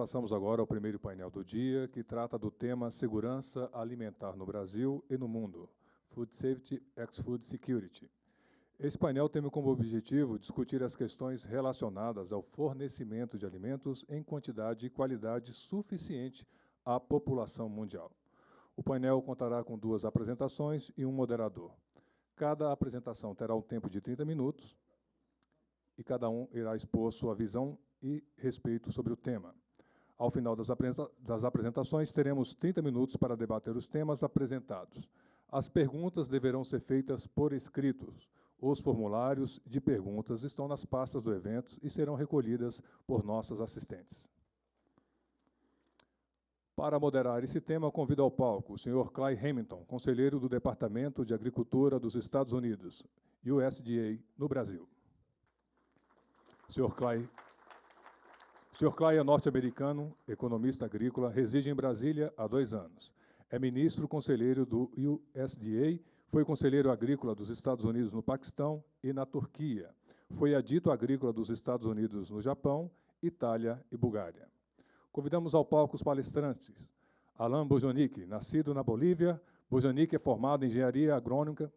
Passamos agora ao primeiro painel do dia, que trata do tema Segurança Alimentar no Brasil e no Mundo, Food Safety ex Food Security. Esse painel tem como objetivo discutir as questões relacionadas ao fornecimento de alimentos em quantidade e qualidade suficiente à população mundial. O painel contará com 2 apresentações e um moderador. Cada apresentação terá um tempo de 30 minutos e cada um irá expor sua visão e respeito sobre o tema. Ao final das apresentações, teremos 30 minutos para debater os temas apresentados. As perguntas deverão ser feitas por escritos. Os formulários de perguntas estão nas pastas do evento e serão recolhidas por nossas assistentes. Para moderar esse tema, convido ao palco o Sr. Clay Hamilton, conselheiro do Departamento de Agricultura dos Estados Unidos, USDA, no Brasil. Sr. Clay é norte-americano, economista agrícola, reside em Brasília há 2 anos. É ministro conselheiro do USDA, foi conselheiro agrícola dos Estados Unidos no Paquistão e na Turquia. Foi adito agrícola dos Estados Unidos no Japão, Itália e Bulgária. Convidamos ao palco os palestrantes. Alain Bojanic, nascido na Bolívia, Bojanic é formado em engenharia agrônica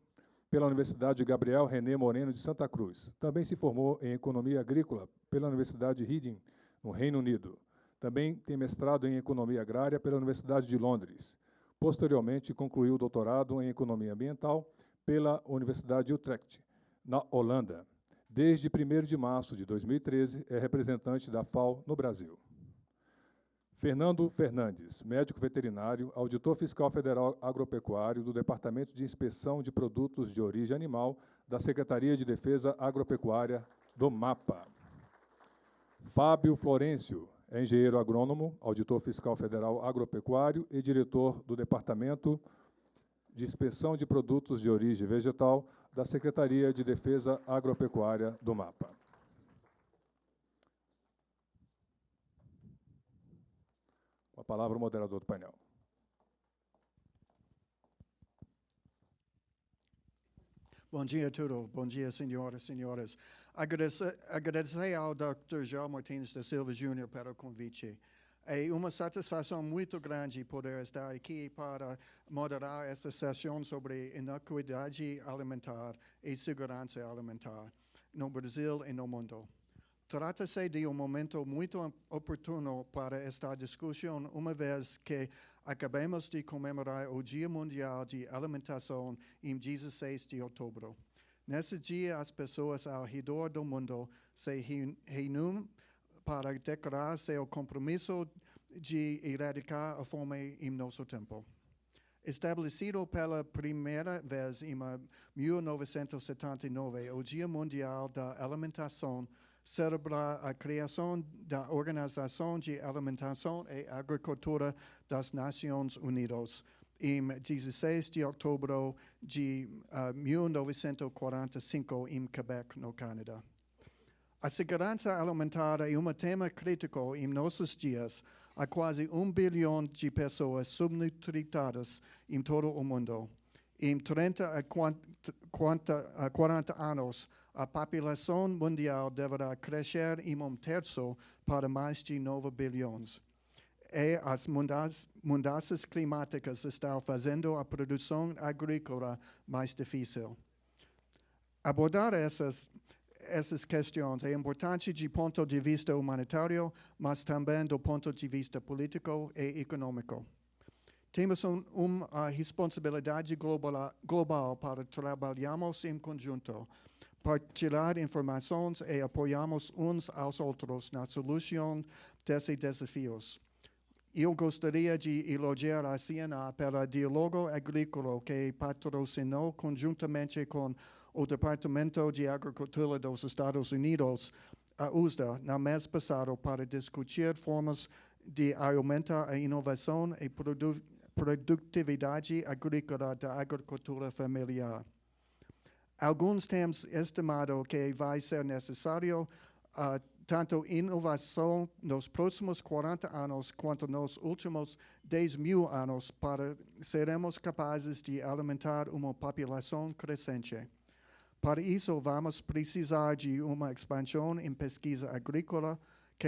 pela Universidade Gabriel René Moreno de Santa Cruz. Também se formou em economia agrícola pela Universidade Reading, no Reino Unido. Também tem mestrado em Economia Agrária pela Universidade de Londres. Posteriormente, concluiu o doutorado em Economia Ambiental pela Universidade de Utrecht, na Holanda. Desde 1º de março de 2013, é representante da FAO no Brasil. Fernando Fernandes, médico veterinário, auditor fiscal federal agropecuário do Departamento de Inspeção de Produtos de Origem Animal da Secretaria de Defesa Agropecuária do MAPA. Fábio Florencio é engenheiro agrônomo, auditor fiscal federal agropecuário e diretor do Departamento de Inspeção de Produtos de Origem Vegetal da Secretaria de Defesa Agropecuária do MAPA. Com a palavra o moderador do painel. Bom dia a todos. Bom dia, senhoras e senhores. Agradecer ao Dr. João Martins da Silva Jr. pelo convite. É uma satisfação muito grande poder estar aqui para moderar esta sessão sobre inequidade alimentar e segurança alimentar no Brasil e no mundo. Trata-se de um momento muito oportuno para esta discussão, uma vez que acabamos de comemorar o Dia Mundial de Alimentação em 16 de outubro. Nesse dia, as pessoas ao redor do mundo se reúnem para declarar seu compromisso de erradicar a fome em nosso tempo. Estabelecido pela primeira vez em 1979, o Dia Mundial da Alimentação celebra a criação da Organização de Alimentação e Agricultura das Nações Unidas, em 16 de outubro de 1945, em Quebec, no Canadá. A segurança alimentar é um tema crítico em nossos dias. Há quase 1 bilhão de pessoas subnutridas em todo o mundo. Em 30 a 40 anos, a população mundial deverá crescer em 1/3 para mais de 9 bilhões. E as mudanças climáticas estão fazendo a produção agrícola mais difícil. Abordar essas questões é importante do ponto de vista humanitário, mas também do ponto de vista político e econômico. Temos uma responsabilidade global para trabalharmos em conjunto, partilhar informações e apoiarmos uns aos outros na solução desses desafios. Eu gostaria de elogiar a CNA pelo diálogo agrícola que patrocinou conjuntamente com o Departamento de Agricultura dos Estados Unidos, a USDA, no mês passado para discutir formas de aumentar a inovação e produtividade agrícola da agricultura familiar. Alguns temos estimado que vai ser necessário tanto inovação nos próximos 40 anos quanto nos últimos 10.000 anos para sermos capazes de alimentar uma população crescente. Para isso, vamos precisar de uma expansão em pesquisa agrícola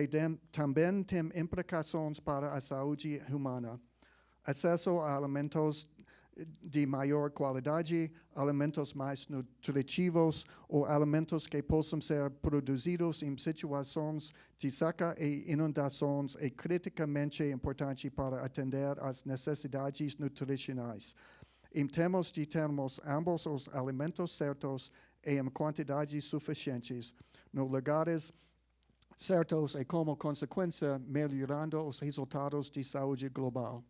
que também tem implicações para a saúde humana. Acesso a alimentos de maior qualidade, alimentos mais nutritivos ou alimentos que possam ser produzidos em situações de seca e inundações é criticamente importante para atender às necessidades nutricionais. Em termos de termos ambos os alimentos certos e em quantidades suficientes, nos lugares certos e como consequência melhorando os resultados de saúde global.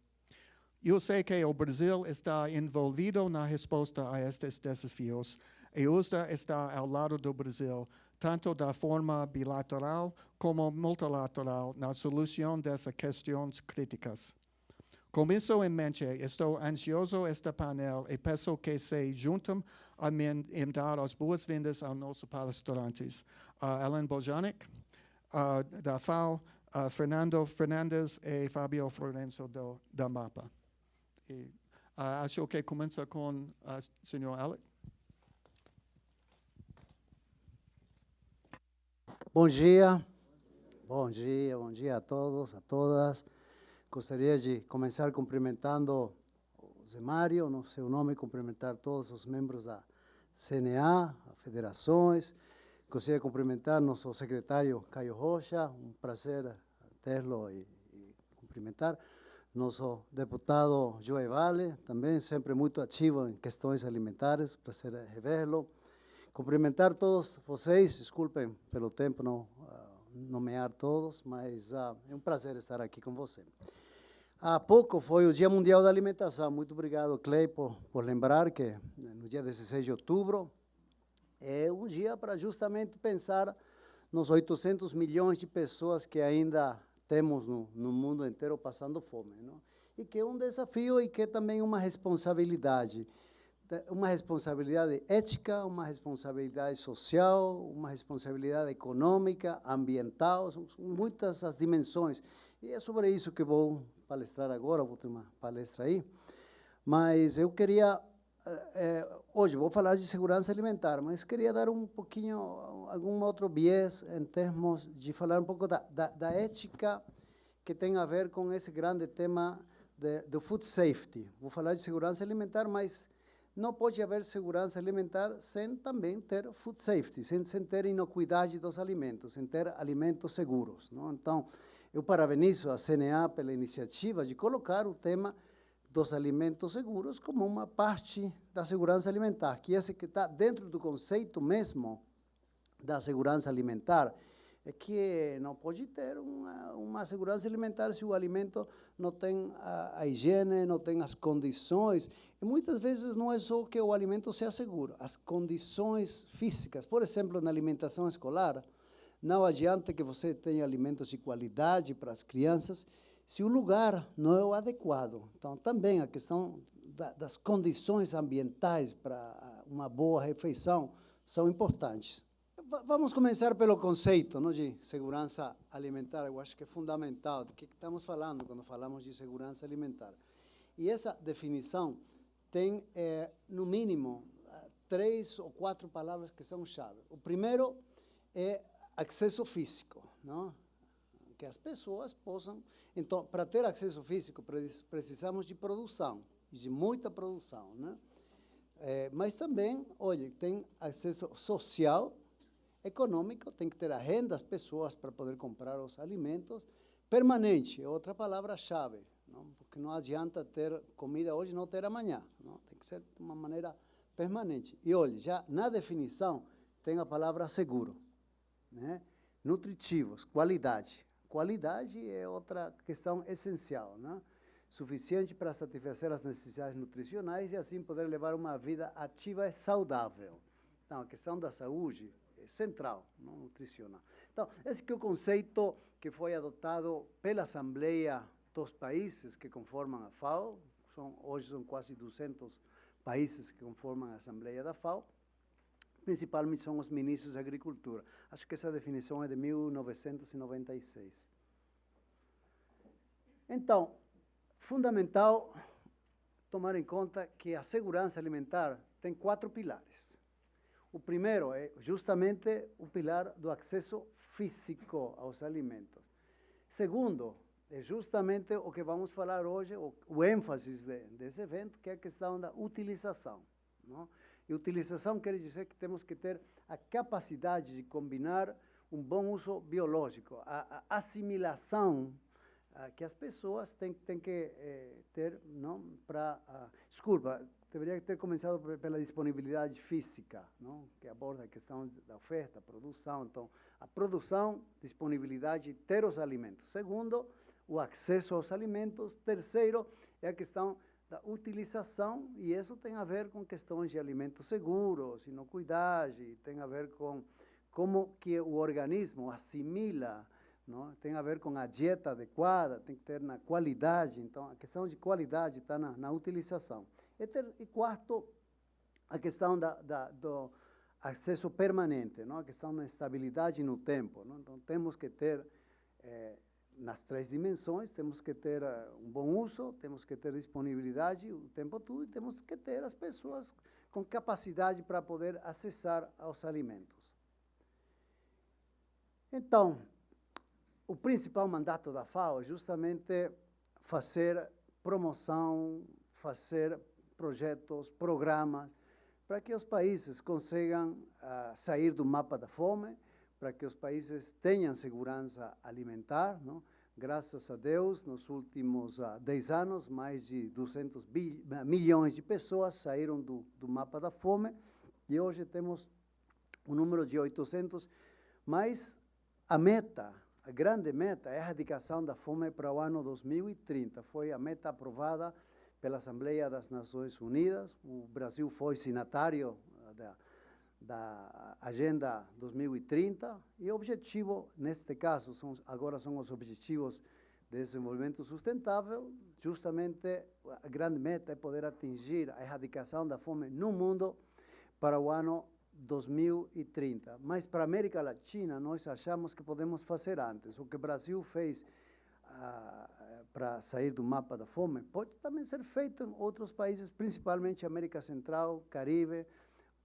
Eu sei que o Brasil está envolvido na resposta a estes desafios e USDA está ao lado do Brasil, tanto da forma bilateral como multilateral, na solução dessas questões críticas. Com isso em mente, estou ansioso este painel e peço que se juntem a mim em dar as boas-vindas aos nossos palestrantes. Ellen Bojanic, da FAO, Fernando Fernandes e Fábio Florenzo da MAPA. E, acho que começa com o senhor Alec. Bom dia a todos, a todas. Gostaria de começar cumprimentando o Zé Mário, no seu nome, cumprimentar todos os membros da CNA, federações. Gostaria de cumprimentar nosso secretário Caio Rocha, um prazer tê-lo e cumprimentar. Nosso deputado Joe Vale, também sempre muito ativo em questões alimentares, prazer revê-lo. Cumprimentar todos vocês, desculpem pelo tempo não nomear todos, mas é um prazer estar aqui com você. Há pouco foi o Dia Mundial da Alimentação. Muito obrigado, Clay, por lembrar que no dia 16 de outubro é um dia para justamente pensar nos 800 milhões de pessoas que ainda temos no mundo inteiro passando fome, não? E que é um desafio e que é também uma responsabilidade ética, uma responsabilidade social, uma responsabilidade econômica, ambiental, são muitas as dimensões. E é sobre isso que vou palestrar agora, vou ter uma palestra aí. Mas eu queria, hoje vou falar de segurança alimentar, mas queria dar um pouquinho, algum outro viés em termos de falar um pouco da ética que tem a ver com esse grande tema do food safety. Vou falar de segurança alimentar, mas não pode haver segurança alimentar sem também ter food safety, sem ter inocuidade dos alimentos, sem ter alimentos seguros, não? Então, eu parabenizo a CNA pela iniciativa de colocar o tema dos alimentos seguros como uma parte da segurança alimentar, que esse que está dentro do conceito mesmo da segurança alimentar, é que não pode ter uma segurança alimentar se o alimento não tem a higiene, não tem as condições. E muitas vezes não é só que o alimento seja seguro, as condições físicas. Por exemplo, na alimentação escolar, não adianta que você tenha alimentos de qualidade para as crianças se o lugar não é o adequado. Então, também a questão das condições ambientais para uma boa refeição são importantes. Vamos começar pelo conceito, não, de segurança alimentar. Eu acho que é fundamental. Do que estamos falando quando falamos de segurança alimentar? E essa definição tem, no mínimo, 3 ou 4 palavras que são chave. O primeiro é acesso físico, não? Que as pessoas possam. Então, para ter acesso físico, precisamos de produção, de muita produção, né? Mas também, olha, tem acesso social, econômico, tem que ter a renda das pessoas para poder comprar os alimentos. Permanente é outra palavra-chave, porque não adianta ter comida hoje e não ter amanhã, não? Tem que ser de uma maneira permanente. E olha, já na definição tem a palavra seguro, né? Nutritivos, qualidade. Qualidade é outra questão essencial, né? Suficiente para satisfazer as necessidades nutricionais e assim poder levar uma vida ativa e saudável. Então, a questão da saúde central, não nutricional. Então, esse que é o conceito que foi adotado pela Assembleia dos países que conformam a FAO, hoje são quase 200 países que conformam a Assembleia da FAO, principalmente são os ministros da Agricultura. Acho que essa definição é de 1996. Então, fundamental tomar em conta que a segurança alimentar tem 4 pilares. O primeiro é justamente o pilar do acesso físico aos alimentos. Segundo, é justamente o que vamos falar hoje, o ênfase desse evento, que é a questão da utilização. Não? E utilização quer dizer que temos que ter a capacidade de combinar um bom uso biológico, a assimilação que as pessoas têm que ter, não, para, desculpa, deveria ter começado pela disponibilidade física, não, que aborda a questão da oferta, produção. Então, a produção, disponibilidade, ter os alimentos. Segundo, o acesso aos alimentos. Terceiro, é a questão da utilização, e isso tem a ver com questões de alimentos seguros, inocuidade, tem a ver com como que o organismo assimila, não? Tem a ver com a dieta adequada, tem que ter na qualidade. Então, a questão de qualidade está na utilização. E quarto, a questão do acesso permanente, não? A questão da estabilidade no tempo. Não? Então, temos que ter, nas três dimensões, temos que ter um bom uso, temos que ter disponibilidade o tempo todo e temos que ter as pessoas com capacidade para poder acessar aos alimentos. Então, o principal mandato da FAO é justamente fazer promoção, fazer projetos, programas, para que os países consigam sair do mapa da fome, para que os países tenham segurança alimentar. Não? Graças a Deus, nos últimos 10 anos, mais de 200 milhões de pessoas saíram do mapa da fome, e hoje temos um número de 800, mas a grande meta é a erradicação da fome para o ano 2030. Foi a meta aprovada pela Assembleia das Nações Unidas. O Brasil foi signatário da Agenda 2030, e o objetivo, neste caso, agora são os Objetivos de Desenvolvimento Sustentável. Justamente, a grande meta é poder atingir a erradicação da fome no mundo para o ano 2030. Mas para a América Latina, nós achamos que podemos fazer antes. O que o Brasil fez para sair do mapa da fome pode também ser feito em outros países, principalmente América Central, Caribe,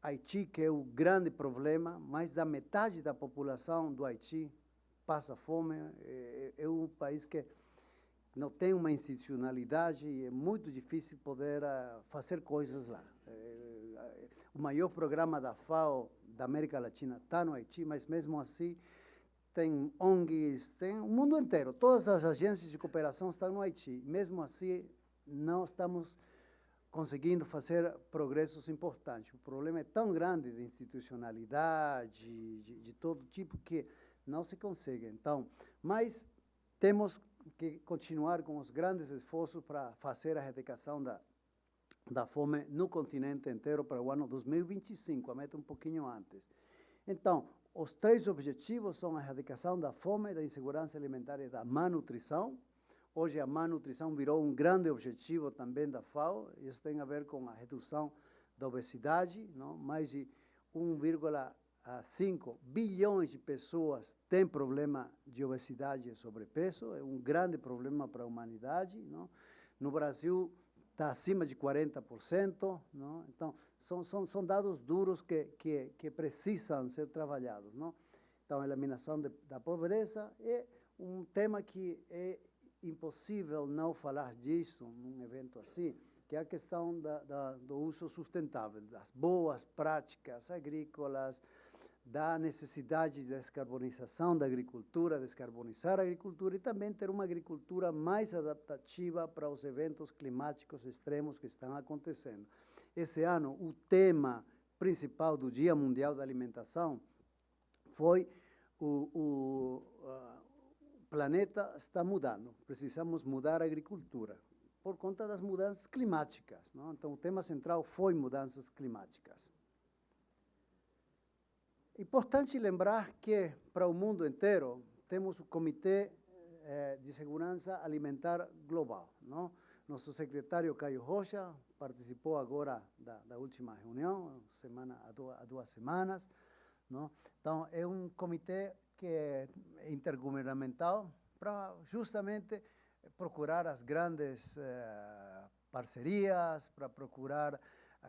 Haiti, que é o grande problema. Mais da metade da população do Haiti passa fome. É um país que não tem uma institucionalidade e é muito difícil poder fazer coisas lá. O maior programa da FAO da América Latina está no Haiti, mas mesmo assim tem ONGs, tem o mundo inteiro. Todas as agências de cooperação estão no Haiti. Mesmo assim, não estamos conseguindo fazer progressos importantes. O problema é tão grande de institucionalidade, de todo tipo, que não se consegue. Então, mas temos que continuar com os grandes esforços para fazer a erradicação da fome no continente inteiro para o ano 2025, a meta um pouquinho antes. Então, os três objetivos são a erradicação da fome, da insegurança alimentar e da malnutrição. Hoje a malnutrição virou um grande objetivo também da FAO. Isso tem a ver com a redução da obesidade. Não? Mais de 1,5 bilhões de pessoas têm problema de obesidade e sobrepeso. É um grande problema para a humanidade. Não? No Brasil, está acima de 40%, não? Então, são dados duros que precisam ser trabalhados. Não? Então, a eliminação da pobreza é um tema que é impossível não falar disso num evento assim, que é a questão do uso sustentável, das boas práticas agrícolas, da necessidade de descarbonização da agricultura, descarbonizar a agricultura e também ter uma agricultura mais adaptativa para os eventos climáticos extremos que estão acontecendo. Esse ano, o tema principal do Dia Mundial da Alimentação foi o planeta está mudando, precisamos mudar a agricultura por conta das mudanças climáticas. Não? Então, o tema central foi mudanças climáticas. Importante lembrar que, para o mundo inteiro, temos o Comitê de Segurança Alimentar Global. Não? Nosso secretário Caio Rocha participou agora da última reunião, há 2 semanas. Não? Então, é um comitê que é intergovernamental para justamente procurar as grandes parcerias, para procurar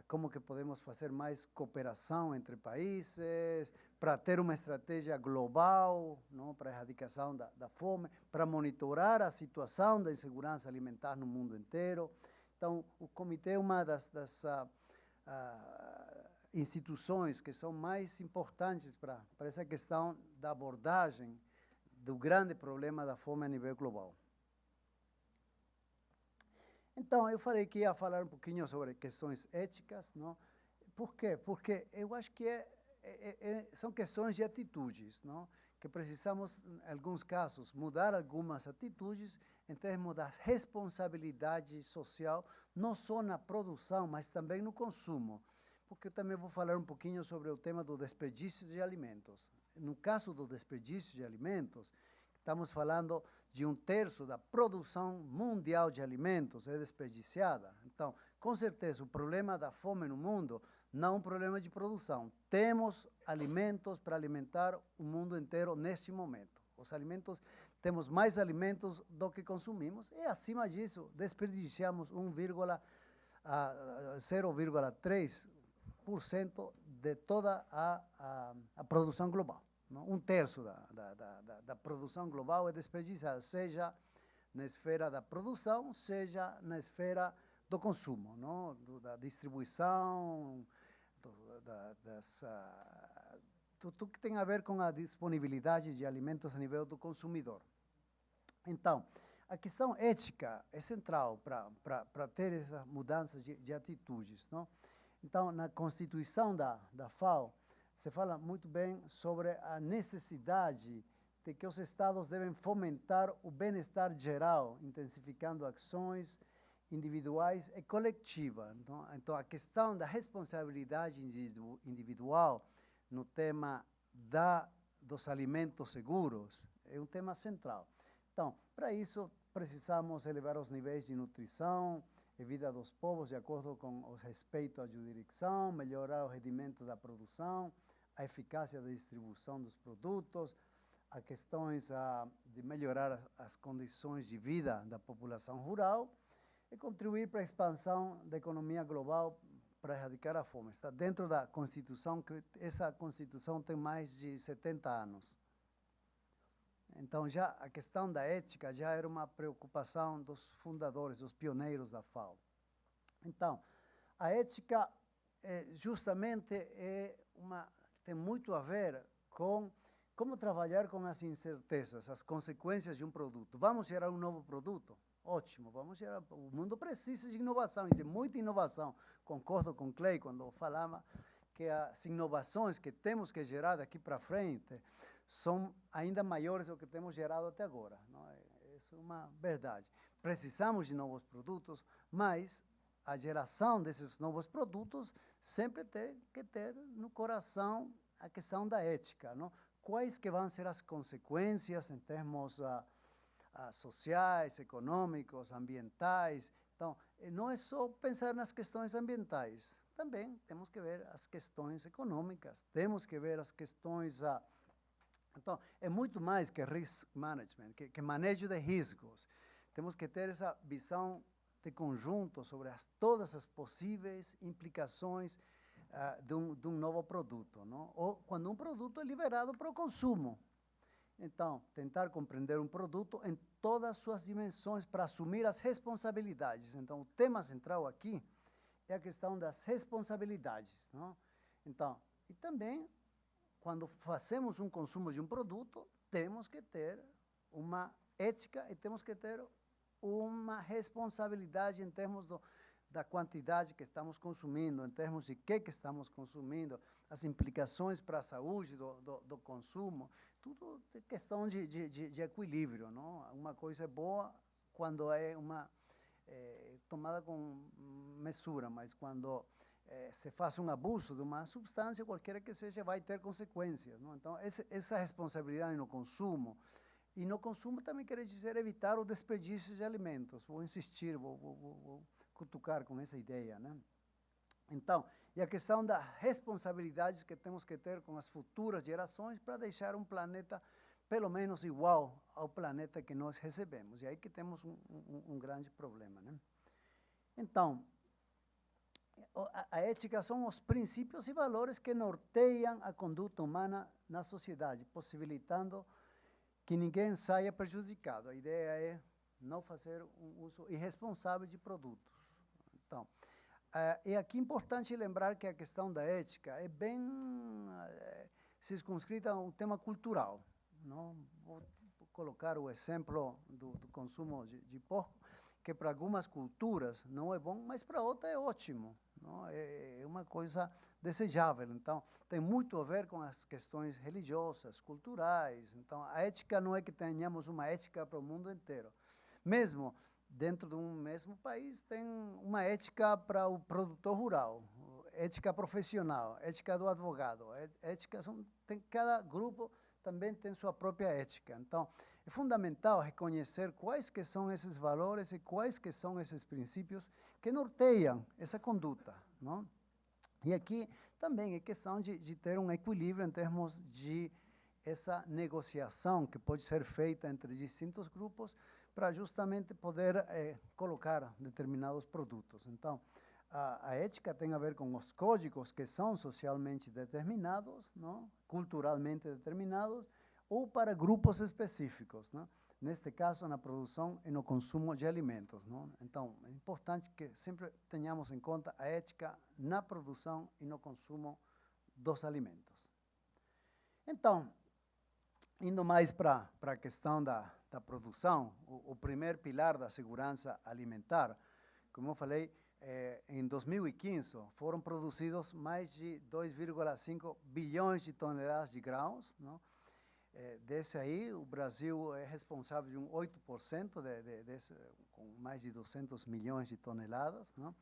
como que podemos fazer mais cooperação entre países, para ter uma estratégia global, não, para a erradicação da fome, para monitorar a situação da insegurança alimentar no mundo inteiro. Então, o comitê é uma das instituições que são mais importantes para essa questão da abordagem do grande problema da fome a nível global. Então, eu falei que ia falar um pouquinho sobre questões éticas, não? Por quê? Porque eu acho que são questões de atitudes, não? Que precisamos, em alguns casos, mudar algumas atitudes em termos da responsabilidade social, não só na produção, mas também no consumo. Porque eu também vou falar um pouquinho sobre o tema do desperdício de alimentos. No caso do desperdício de alimentos, estamos falando de 1/3 da produção mundial de alimentos é desperdiciada. Então, com certeza, o problema da fome no mundo não é um problema de produção. Temos alimentos para alimentar o mundo inteiro neste momento. Os alimentos, temos mais alimentos do que consumimos e, acima disso, desperdiciamos 0,3% de toda a produção global. Não? 1/3 da produção global é desperdiciada, seja na esfera da produção, seja na esfera do consumo, não? Da distribuição, tudo que tem a ver com a disponibilidade de alimentos a nível do consumidor. Então, a questão ética é central para ter essa mudança de atitudes. Não? Então, na Constituição da FAO, se fala muito bem sobre a necessidade de que os Estados devem fomentar o bem-estar geral, intensificando ações individuais e coletivas. Então, a questão da responsabilidade individual no tema dos alimentos seguros é um tema central. Então, para isso, precisamos elevar os níveis de nutrição e vida dos povos de acordo com o respeito à jurisdição, melhorar o rendimento da produção, a eficácia da distribuição dos produtos, a questões de melhorar as condições de vida da população rural e contribuir para a expansão da economia global para erradicar a fome. Está dentro da Constituição, que essa Constituição tem mais de 70 anos. Então, já a questão da ética já era uma preocupação dos fundadores, dos pioneiros da FAO. Então, a ética justamente tem muito a ver com como trabalhar com as incertezas, as consequências de um produto. Vamos gerar um novo produto? Ótimo, vamos gerar. O mundo precisa de inovação, de muita inovação. Concordo com Clay quando falava que as inovações que temos que gerar daqui para frente são ainda maiores do que temos gerado até agora. Não é? Isso é uma verdade. Precisamos de novos produtos, mas a geração desses novos produtos sempre tem que ter no coração a questão da ética. Não? Quais que vão ser as consequências em termos sociais, econômicos, ambientais? Então, não é só pensar nas questões ambientais, também temos que ver as questões econômicas, temos que ver as questões... Então, é muito mais que risk management, que manejo de riscos. Temos que ter essa visão de conjunto sobre todas as possíveis implicações de um novo produto, não? Ou quando um produto é liberado para o consumo. Então, tentar compreender um produto em todas as suas dimensões para assumir as responsabilidades. Então, o tema central aqui é a questão das responsabilidades, não? Então, e também, quando fazemos um consumo de um produto, temos que ter uma ética e temos que ter uma responsabilidade em termos da quantidade que estamos consumindo, em termos de que estamos consumindo, as implicações para a saúde do consumo, tudo é questão de equilíbrio, não? Uma coisa é boa quando é tomada com mesura, mas quando se faz um abuso de uma substância, qualquer que seja, vai ter consequências, não? Então, essa responsabilidade no consumo, e no consumo também quer dizer evitar o desperdício de alimentos. Vou insistir, vou cutucar com essa ideia, né? Então, e a questão da responsabilidade que temos que ter com as futuras gerações para deixar um planeta pelo menos igual ao planeta que nós recebemos. E aí que temos um grande problema, né? Então, A ética são os princípios e valores que norteiam a conduta humana na sociedade, possibilitando que ninguém saia prejudicado. A ideia é não fazer um uso irresponsável de produtos. Então, é aqui importante lembrar que a questão da ética é bem circunscrita a um tema cultural. Não? Vou colocar o exemplo do consumo de porco, que para algumas culturas não é bom, mas para outras é ótimo. Não? É uma coisa desejável. Então, tem muito a ver com as questões religiosas, culturais. Então, a ética não é que tenhamos uma ética para o mundo inteiro. Mesmo dentro de um mesmo país, tem uma ética para o produtor rural, ética profissional, ética do advogado. Cada grupo também tem sua própria ética. Então, é fundamental reconhecer quais que são esses valores e quais que são esses princípios que norteiam essa conduta. Não? E aqui também é questão de ter um equilíbrio em termos de essa negociação que pode ser feita entre distintos grupos para justamente poder colocar determinados produtos. Então, a ética tem a ver com os códigos que são socialmente determinados, não? Culturalmente determinados, ou para grupos específicos, não? Neste caso, na produção e no consumo de alimentos. Não? Então, é importante que sempre tenhamos em conta a ética na produção e no consumo dos alimentos. Então, indo mais para a questão da produção, o primeiro pilar da segurança alimentar, como eu falei, em 2015 foram produzidos mais de 2,5 bilhões de toneladas de grãos. Não? Desse aí, o Brasil é responsável de um 8%, com mais de 200 milhões de toneladas. Não?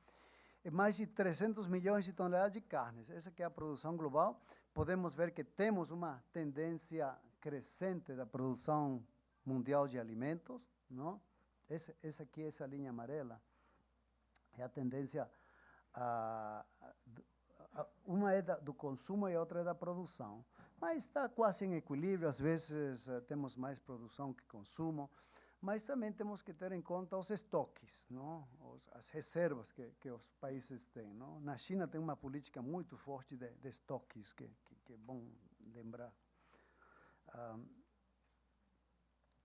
E mais de 300 milhões de toneladas de carnes. Essa que é a produção global. Podemos ver que temos uma tendência crescente da produção mundial de alimentos. Não? Essa aqui, essa linha amarela, é a tendência, uma é do consumo e a outra é da produção. Mas está quase em equilíbrio, às vezes temos mais produção que consumo, mas também temos que ter em conta os estoques, não? As reservas que os países têm. Não? Na China tem uma política muito forte de estoques, que é bom lembrar.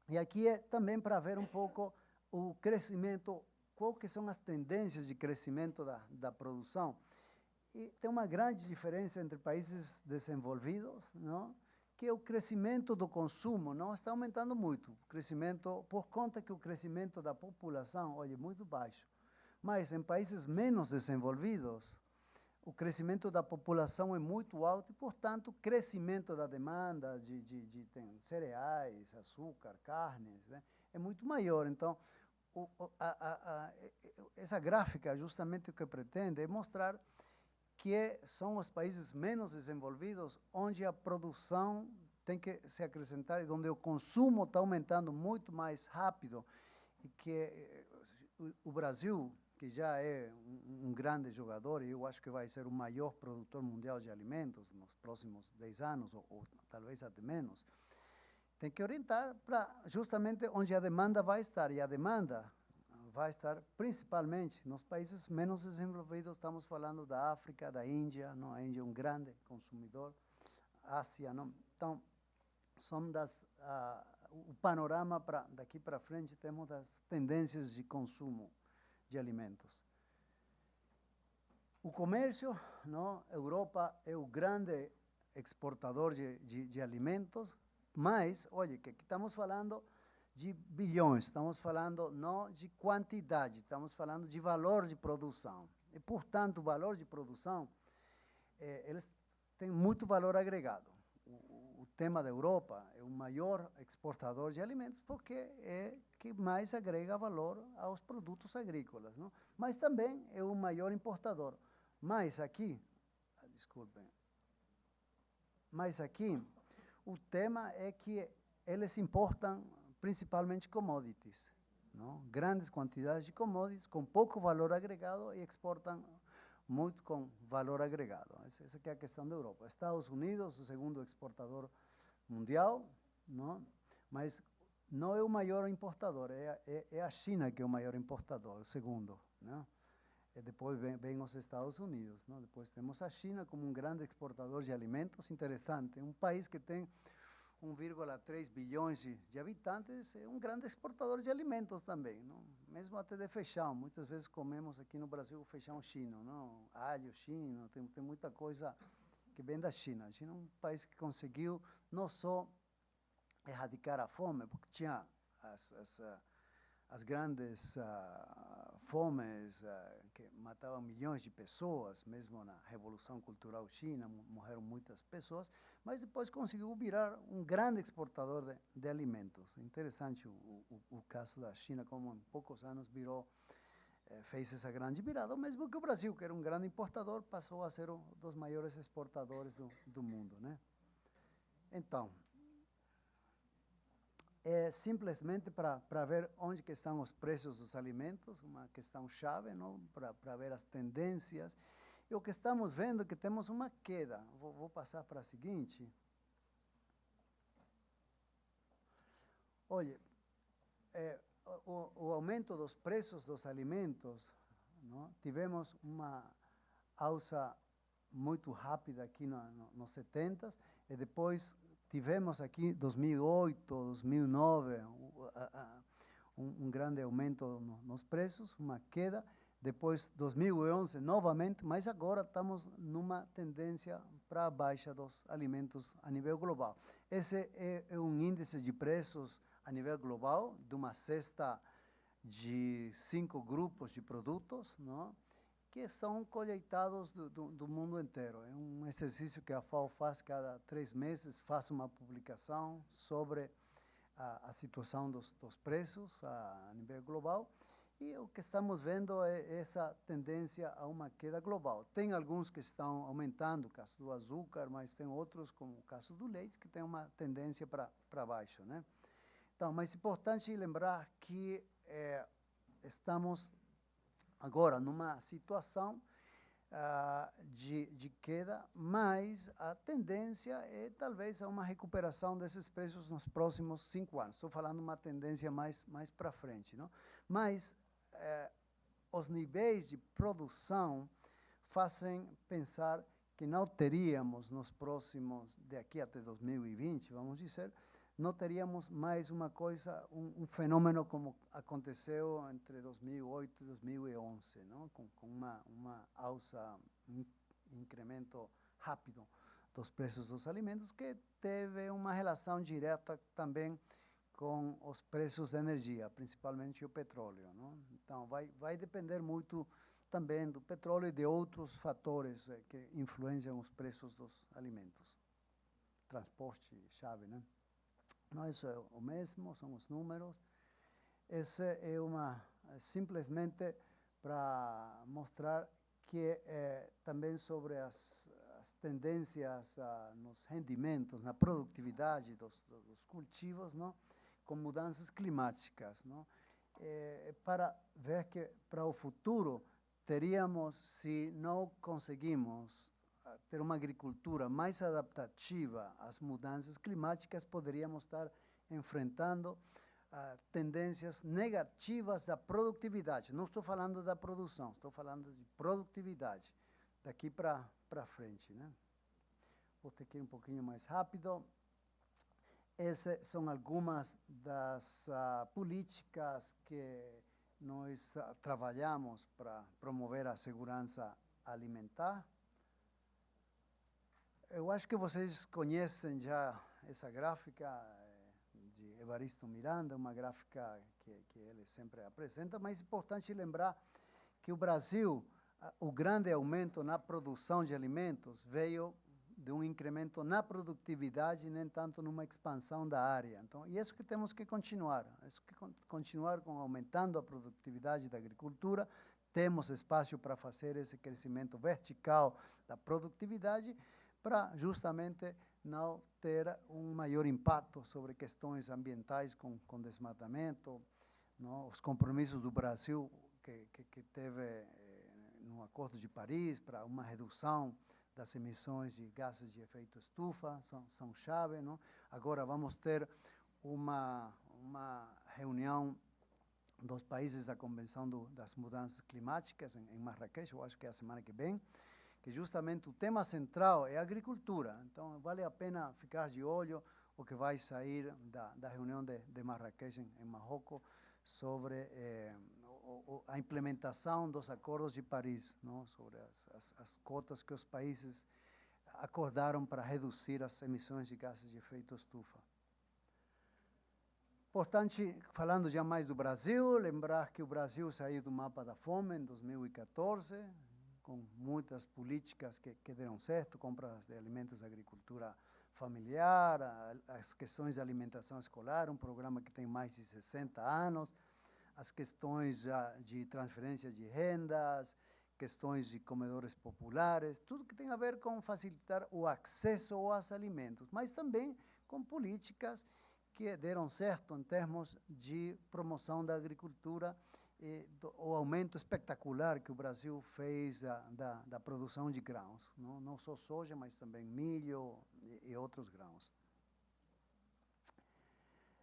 E aqui é também para ver um pouco o crescimento, quais que são as tendências de crescimento da produção. E tem uma grande diferença entre países desenvolvidos, não? Que o crescimento do consumo não está aumentando muito. O crescimento, por conta que o crescimento da população, olha, é muito baixo. Mas em países menos desenvolvidos, o crescimento da população é muito alto e, portanto, o crescimento da demanda de cereais, açúcar, carnes, né, é muito maior. Então, essa gráfica, justamente o que pretende é mostrar que são os países menos desenvolvidos onde a produção tem que se acrescentar e onde o consumo está aumentando muito mais rápido e que o Brasil, que já é um grande jogador, e eu acho que vai ser o maior produtor mundial de alimentos nos próximos 10 anos, ou talvez até menos, tem que orientar para justamente onde a demanda vai estar. E a demanda vai estar principalmente nos países menos desenvolvidos. Estamos falando da África, da Índia. Não? A Índia é um grande consumidor. Ásia. Não? Então, são o panorama daqui para frente, temos as tendências de consumo de alimentos. O comércio, não? A Europa é o grande exportador de alimentos, mas, olha, que aqui estamos falando de bilhões, estamos falando não de quantidade, estamos falando de valor de produção. E, portanto, o valor de produção, eles têm muito valor agregado. O tema da Europa é o maior exportador de alimentos porque é que mais agrega valor aos produtos agrícolas, não? Mas também é o maior importador. Mas aqui, desculpem, mas aqui o tema é que eles importam principalmente commodities, não? Grandes quantidades de commodities com pouco valor agregado e exportam muito com valor agregado. Essa que é a questão da Europa. Estados Unidos, o segundo exportador mundial, não? Mas não é o maior importador, é a China que é o maior importador, o segundo. Não? E depois vem os Estados Unidos, não? Depois temos a China como grande exportador de alimentos. Interessante, um país que tem 1,3 bilhões de habitantes, é grande exportador de alimentos também, não? Mesmo até de feijão. Muitas vezes comemos aqui no Brasil o feijão chino, não? Alho chino, tem muita coisa que vem da China. A China é país que conseguiu não só erradicar a fome, porque tinha as grandes fomes que matavam milhões de pessoas, mesmo na Revolução Cultural China, morreram muitas pessoas, mas depois conseguiu virar grande exportador de alimentos. Interessante o caso da China, como em poucos anos fez essa grande virada, mesmo que o Brasil, que era grande importador, passou a ser um dos maiores exportadores do mundo, né? Então, é simplesmente para ver onde que estão os preços dos alimentos, uma questão chave, não? Para ver as tendências. E o que estamos vendo é que temos uma queda. Vou passar para a seguinte. Olha, o aumento dos preços dos alimentos, não? Tivemos uma alça muito rápida aqui nos 70s, e depois tivemos aqui 2008, 2009, grande aumento nos preços, uma queda. Depois 2011 novamente, mas agora estamos numa tendência para a baixa dos alimentos a nível global. Esse é um índice de preços a nível global, de uma cesta de 5 grupos de produtos, não? Que são colheitados do mundo inteiro. É um exercício que a FAO faz cada 3 meses, faz uma publicação sobre a situação dos preços a nível global, e o que estamos vendo é essa tendência a uma queda global. Tem alguns que estão aumentando, o caso do açúcar, mas tem outros, como o caso do leite, que tem uma tendência para baixo, né? Então, mas é importante lembrar que estamos agora numa situação de queda, mas a tendência é talvez a uma recuperação desses preços nos próximos 5 anos. Estou falando uma tendência mais para frente, não? Mas os níveis de produção fazem pensar que não teríamos nos próximos, daqui até 2020, vamos dizer, não teríamos mais uma coisa, um fenômeno como aconteceu entre 2008 e 2011, não? Com uma alça, incremento rápido dos preços dos alimentos, que teve uma relação direta também com os preços da energia, principalmente o petróleo, não? Então, vai depender muito também do petróleo e de outros fatores que influenciam os preços dos alimentos. Transporte, chave, né? Não, isso é o mesmo, são os números. Esse é simplesmente para mostrar que também sobre as tendências nos rendimentos, na produtividade dos cultivos, não? Com mudanças climáticas, não? Para ver que para o futuro teríamos, se não conseguimos ter uma agricultura mais adaptativa às mudanças climáticas, poderíamos estar enfrentando tendências negativas da produtividade. Não estou falando da produção, estou falando de produtividade daqui para frente, né? Vou ter que ir um pouquinho mais rápido. Essas são algumas das políticas que nós trabalhamos para promover a segurança alimentar. Eu acho que vocês conhecem já essa gráfica de Evaristo Miranda, uma gráfica que ele sempre apresenta, mas é importante lembrar que o Brasil, o grande aumento na produção de alimentos veio de um incremento na produtividade, nem tanto numa expansão da área. Então, e isso que temos que continuar, com aumentando a produtividade da agricultura. Temos espaço para fazer esse crescimento vertical da produtividade, para justamente não ter um maior impacto sobre questões ambientais com desmatamento, não? Os compromissos do Brasil que teve no Acordo de Paris para uma redução das emissões de gases de efeito estufa são chave, não? Agora vamos ter uma reunião dos países da Convenção das Mudanças Climáticas em Marrakech, eu acho que é a semana que vem, que justamente o tema central é a agricultura. Então, vale a pena ficar de olho o que vai sair da reunião de Marrakech em Marrocos sobre a implementação dos acordos de Paris, não? Sobre as cotas que os países acordaram para reduzir as emissões de gases de efeito estufa. Importante, falando já mais do Brasil, lembrar que o Brasil saiu do mapa da fome em 2014, com muitas políticas que deram certo, compras de alimentos da agricultura familiar, as questões de alimentação escolar, um programa que tem mais de 60 anos, as questões de transferência de rendas, questões de comedores populares, tudo que tem a ver com facilitar o acesso aos alimentos, mas também com políticas que deram certo em termos de promoção da agricultura, o aumento espetacular que o Brasil fez da produção de grãos, não só soja, mas também milho e outros grãos.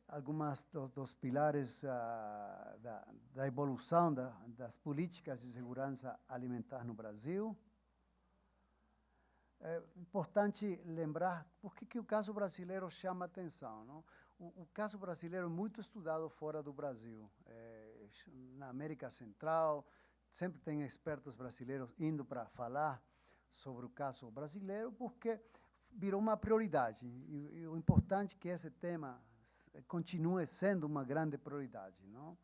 Algumas dos pilares da evolução das políticas de segurança alimentar no Brasil. É importante lembrar por que o caso brasileiro chama atenção, não? O caso brasileiro é muito estudado fora do Brasil. Na América Central, sempre tem expertos brasileiros indo para falar sobre o caso brasileiro, porque virou uma prioridade. E o importante é que esse tema continue sendo uma grande prioridade, não?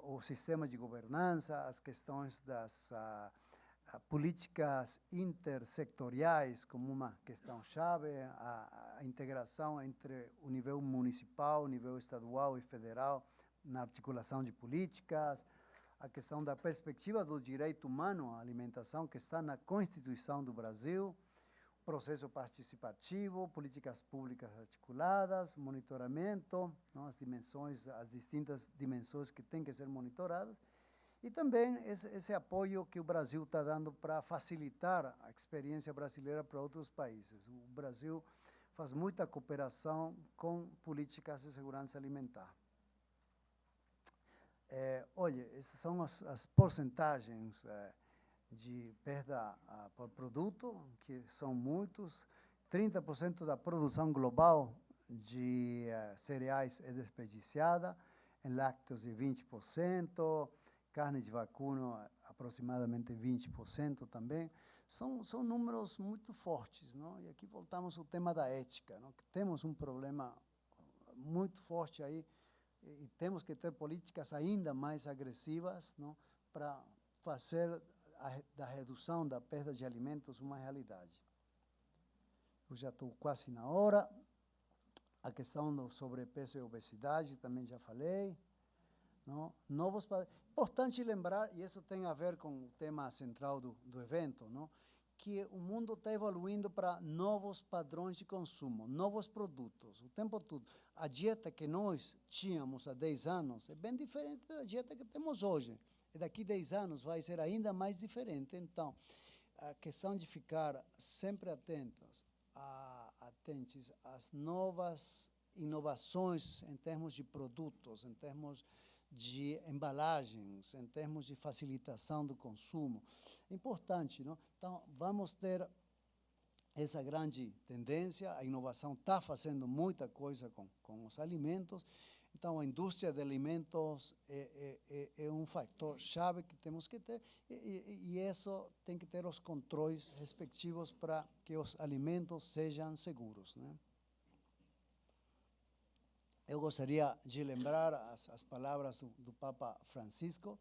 O sistema de governança, as questões das políticas intersectoriais como uma questão-chave, a integração entre o nível municipal, o nível estadual e federal na articulação de políticas, a questão da perspectiva do direito humano à alimentação que está na Constituição do Brasil, processo participativo, políticas públicas articuladas, monitoramento, não, as distintas dimensões que têm que ser monitoradas, e também esse apoio que o Brasil está dando para facilitar a experiência brasileira para outros países. O Brasil faz muita cooperação com políticas de segurança alimentar. Olha, essas são as porcentagens de perda por produto, que são muitos. 30% da produção global de cereais é desperdiciada, em lácteos é 20%, carne de vacuno aproximadamente 20% também. São números muito fortes, não? E aqui voltamos ao tema da ética, não? Que temos um problema muito forte aí e temos que ter políticas ainda mais agressivas, não? Para fazer da redução da perda de alimentos uma realidade. Eu já estou quase na hora. A questão do sobrepeso e obesidade também já falei. Não? Importante lembrar, e isso tem a ver com o tema central do evento, não? Que o mundo está evoluindo para novos padrões de consumo, novos produtos, o tempo todo. A dieta que nós tínhamos há 10 anos é bem diferente da dieta que temos hoje. E daqui a 10 anos vai ser ainda mais diferente. Então, a questão de ficar sempre atentos às novas inovações em termos de produtos, em termos de embalagens, em termos de facilitação do consumo. É importante, não? Então, vamos ter essa grande tendência. A inovação está fazendo muita coisa com os alimentos. Então, a indústria de alimentos é um fator chave que temos que ter, e isso tem que ter os controles respectivos para que os alimentos sejam seguros, né? Eu gostaria de lembrar as palavras do Papa Francisco,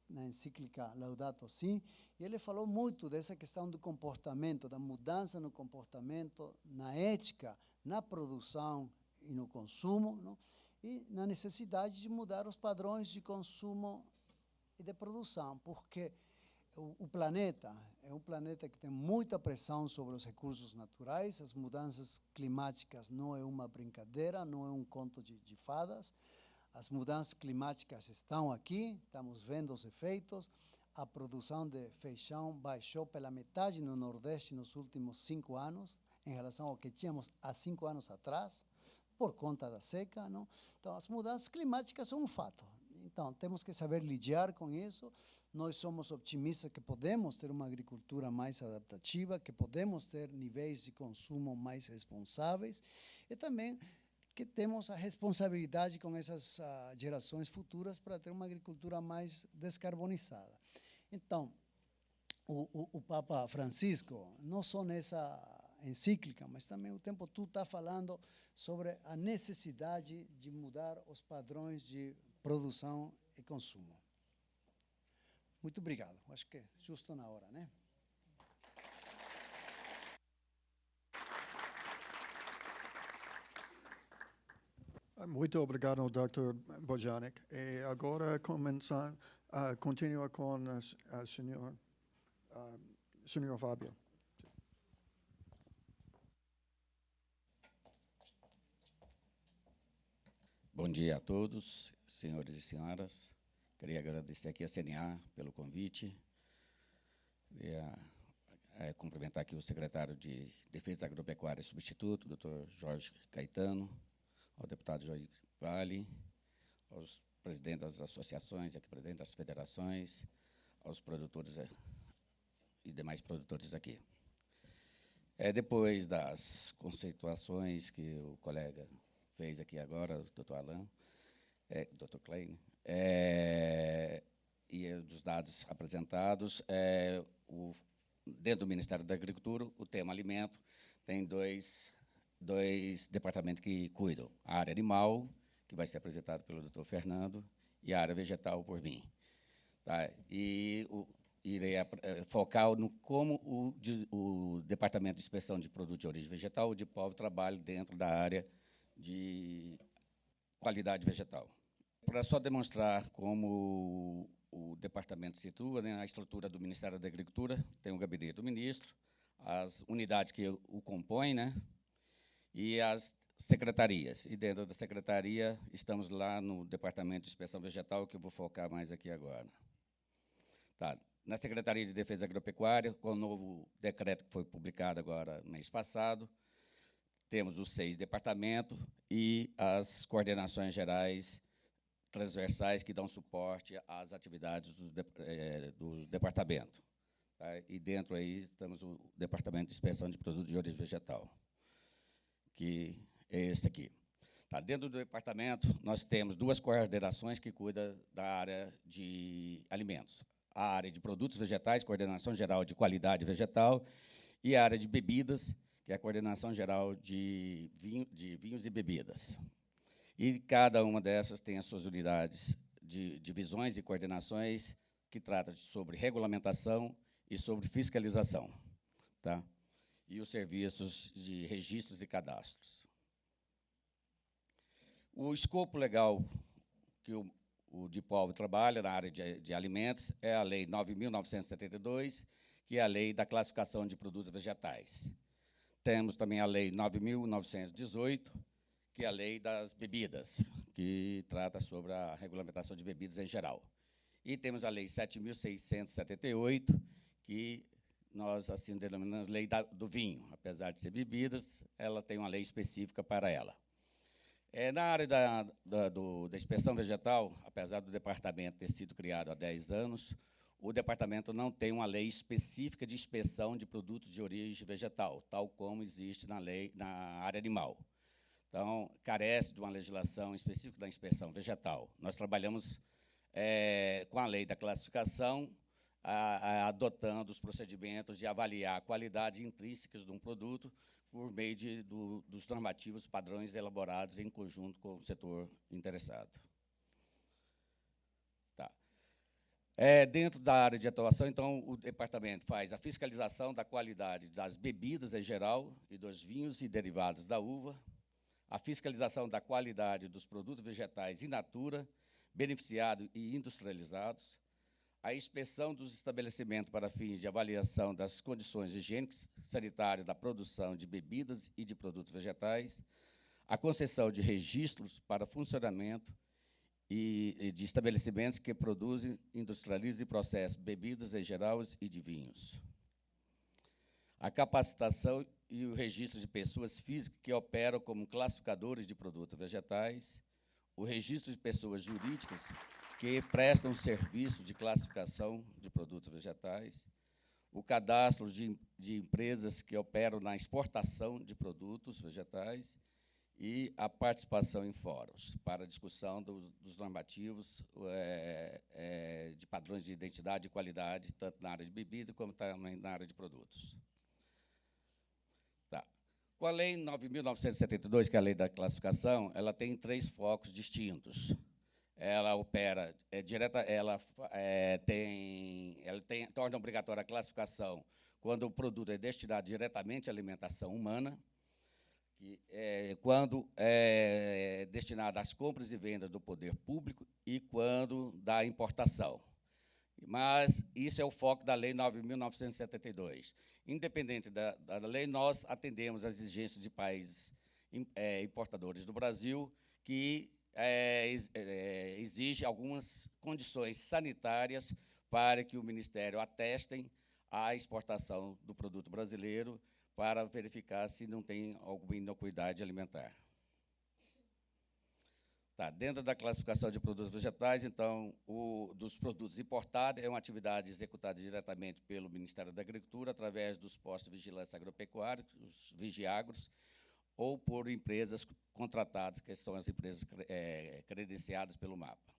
na encíclica Laudato Si, e ele falou muito dessa questão do comportamento, da mudança no comportamento, na ética, na produção e no consumo, não? E na necessidade de mudar os padrões de consumo e de produção, porque o planeta é um planeta que tem muita pressão sobre os recursos naturais, as mudanças climáticas não é uma brincadeira, não é um conto de fadas, as mudanças climáticas estão aqui, estamos vendo os efeitos, a produção de feijão baixou pela metade no Nordeste nos últimos 5 anos, em relação ao que tínhamos há 5 anos atrás, por conta da seca, não? Então, as mudanças climáticas são um fato. Então, temos que saber lidar com isso. Nós somos otimistas que podemos ter uma agricultura mais adaptativa, que podemos ter níveis de consumo mais responsáveis e também que temos a responsabilidade com essas gerações futuras para ter uma agricultura mais descarbonizada. Então, o Papa Francisco, não só nessa encíclica, mas também o tempo todo está falando sobre a necessidade de mudar os padrões de produção e consumo. Muito obrigado. Acho que é justo na hora, né? Muito obrigado, Dr. Bojanic. E agora continua com o senhor Fábio. Bom dia a todos, senhores e senhoras. Queria agradecer aqui a CNA pelo convite. Queria cumprimentar aqui o secretário de Defesa Agropecuária substituto, Dr. Jorge Caetano, ao deputado Joy Vale, aos presidentes das associações, aqui presidentes das federações, aos produtores e demais produtores aqui. Depois das conceituações que o colega fez aqui agora, o Dr. Alain, Dr. Klein, e dos dados apresentados, dentro do Ministério da Agricultura, o tema alimento tem dois departamentos que cuidam. A área animal, que vai ser apresentado pelo Dr. Fernando, e a área vegetal por mim. Tá? E irei focar no como o Departamento de Inspeção de Produtos de Origem Vegetal, o DIPOV, trabalha dentro da área de qualidade vegetal. Para só demonstrar como o departamento se situa, né, a estrutura do Ministério da Agricultura, tem o gabinete do ministro, as unidades que o compõem, né, e as secretarias. E dentro da secretaria, estamos lá no Departamento de Inspeção Vegetal, que eu vou focar mais aqui agora. Tá. Na Secretaria de Defesa Agropecuária, com o novo decreto que foi publicado agora no mês passado, temos os 6 departamentos e as coordenações gerais transversais que dão suporte às atividades dos departamentos. Tá? E dentro aí estamos o Departamento de Inspeção de Produtos de Origem Vegetal, que é esse aqui. Tá? Dentro do departamento, nós temos 2 coordenações que cuidam da área de alimentos. A área de produtos vegetais, Coordenação Geral de Qualidade Vegetal, e a área de bebidas, que é a Coordenação Geral de Vinhos e Bebidas. E cada uma dessas tem as suas unidades de divisões e coordenações que tratam sobre regulamentação e sobre fiscalização, tá? E os serviços de registros e cadastros. O escopo legal que o DIPOV trabalha na área de alimentos é a Lei 9.972, que é a Lei da Classificação de Produtos Vegetais. Temos também a Lei 9.918, que é a Lei das Bebidas, que trata sobre a regulamentação de bebidas em geral. E temos a Lei 7.678, que nós assim denominamos Lei do Vinho. Apesar de ser bebidas, ela tem uma lei específica para ela. Na área da inspeção vegetal, apesar do departamento ter sido criado há 10 anos, o departamento não tem uma lei específica de inspeção de produtos de origem vegetal, tal como existe na área animal. Então, carece de uma legislação específica da inspeção vegetal. Nós trabalhamos com a lei da classificação, adotando os procedimentos de avaliar a qualidade intrínseca de um produto por meio dos normativos padrões elaborados em conjunto com o setor interessado. Tá. Dentro da área de atuação, então, o departamento faz a fiscalização da qualidade das bebidas em geral e dos vinhos e derivados da uva, a fiscalização da qualidade dos produtos vegetais in natura, beneficiados e industrializados, a inspeção dos estabelecimentos para fins de avaliação das condições higiênicas sanitárias da produção de bebidas e de produtos vegetais, a concessão de registros para funcionamento e de estabelecimentos que produzem, industrializam e processam bebidas em geral e de vinhos, a capacitação e o registro de pessoas físicas que operam como classificadores de produtos vegetais, o registro de pessoas jurídicas que prestam serviço de classificação de produtos vegetais, o cadastro de empresas que operam na exportação de produtos vegetais e a participação em fóruns para discussão dos normativos de padrões de identidade e qualidade, tanto na área de bebida como também na área de produtos. Tá. Com a Lei 9.972, que é a Lei da Classificação, ela tem 3 focos distintos. Ela opera torna obrigatória a classificação quando o produto é destinado diretamente à alimentação humana, quando é destinado às compras e vendas do poder público e quando da importação. Mas isso é o foco da Lei 9.972. Independente da lei, nós atendemos às exigências de países importadores do Brasil, que exige algumas condições sanitárias para que o Ministério atestem a exportação do produto brasileiro para verificar se não tem alguma inocuidade alimentar. Tá, dentro da classificação de produtos vegetais, então, dos produtos importados, é uma atividade executada diretamente pelo Ministério da Agricultura, através dos postos de vigilância agropecuária, os vigiagros, ou por empresas contratadas, que são as empresas credenciadas pelo MAPA.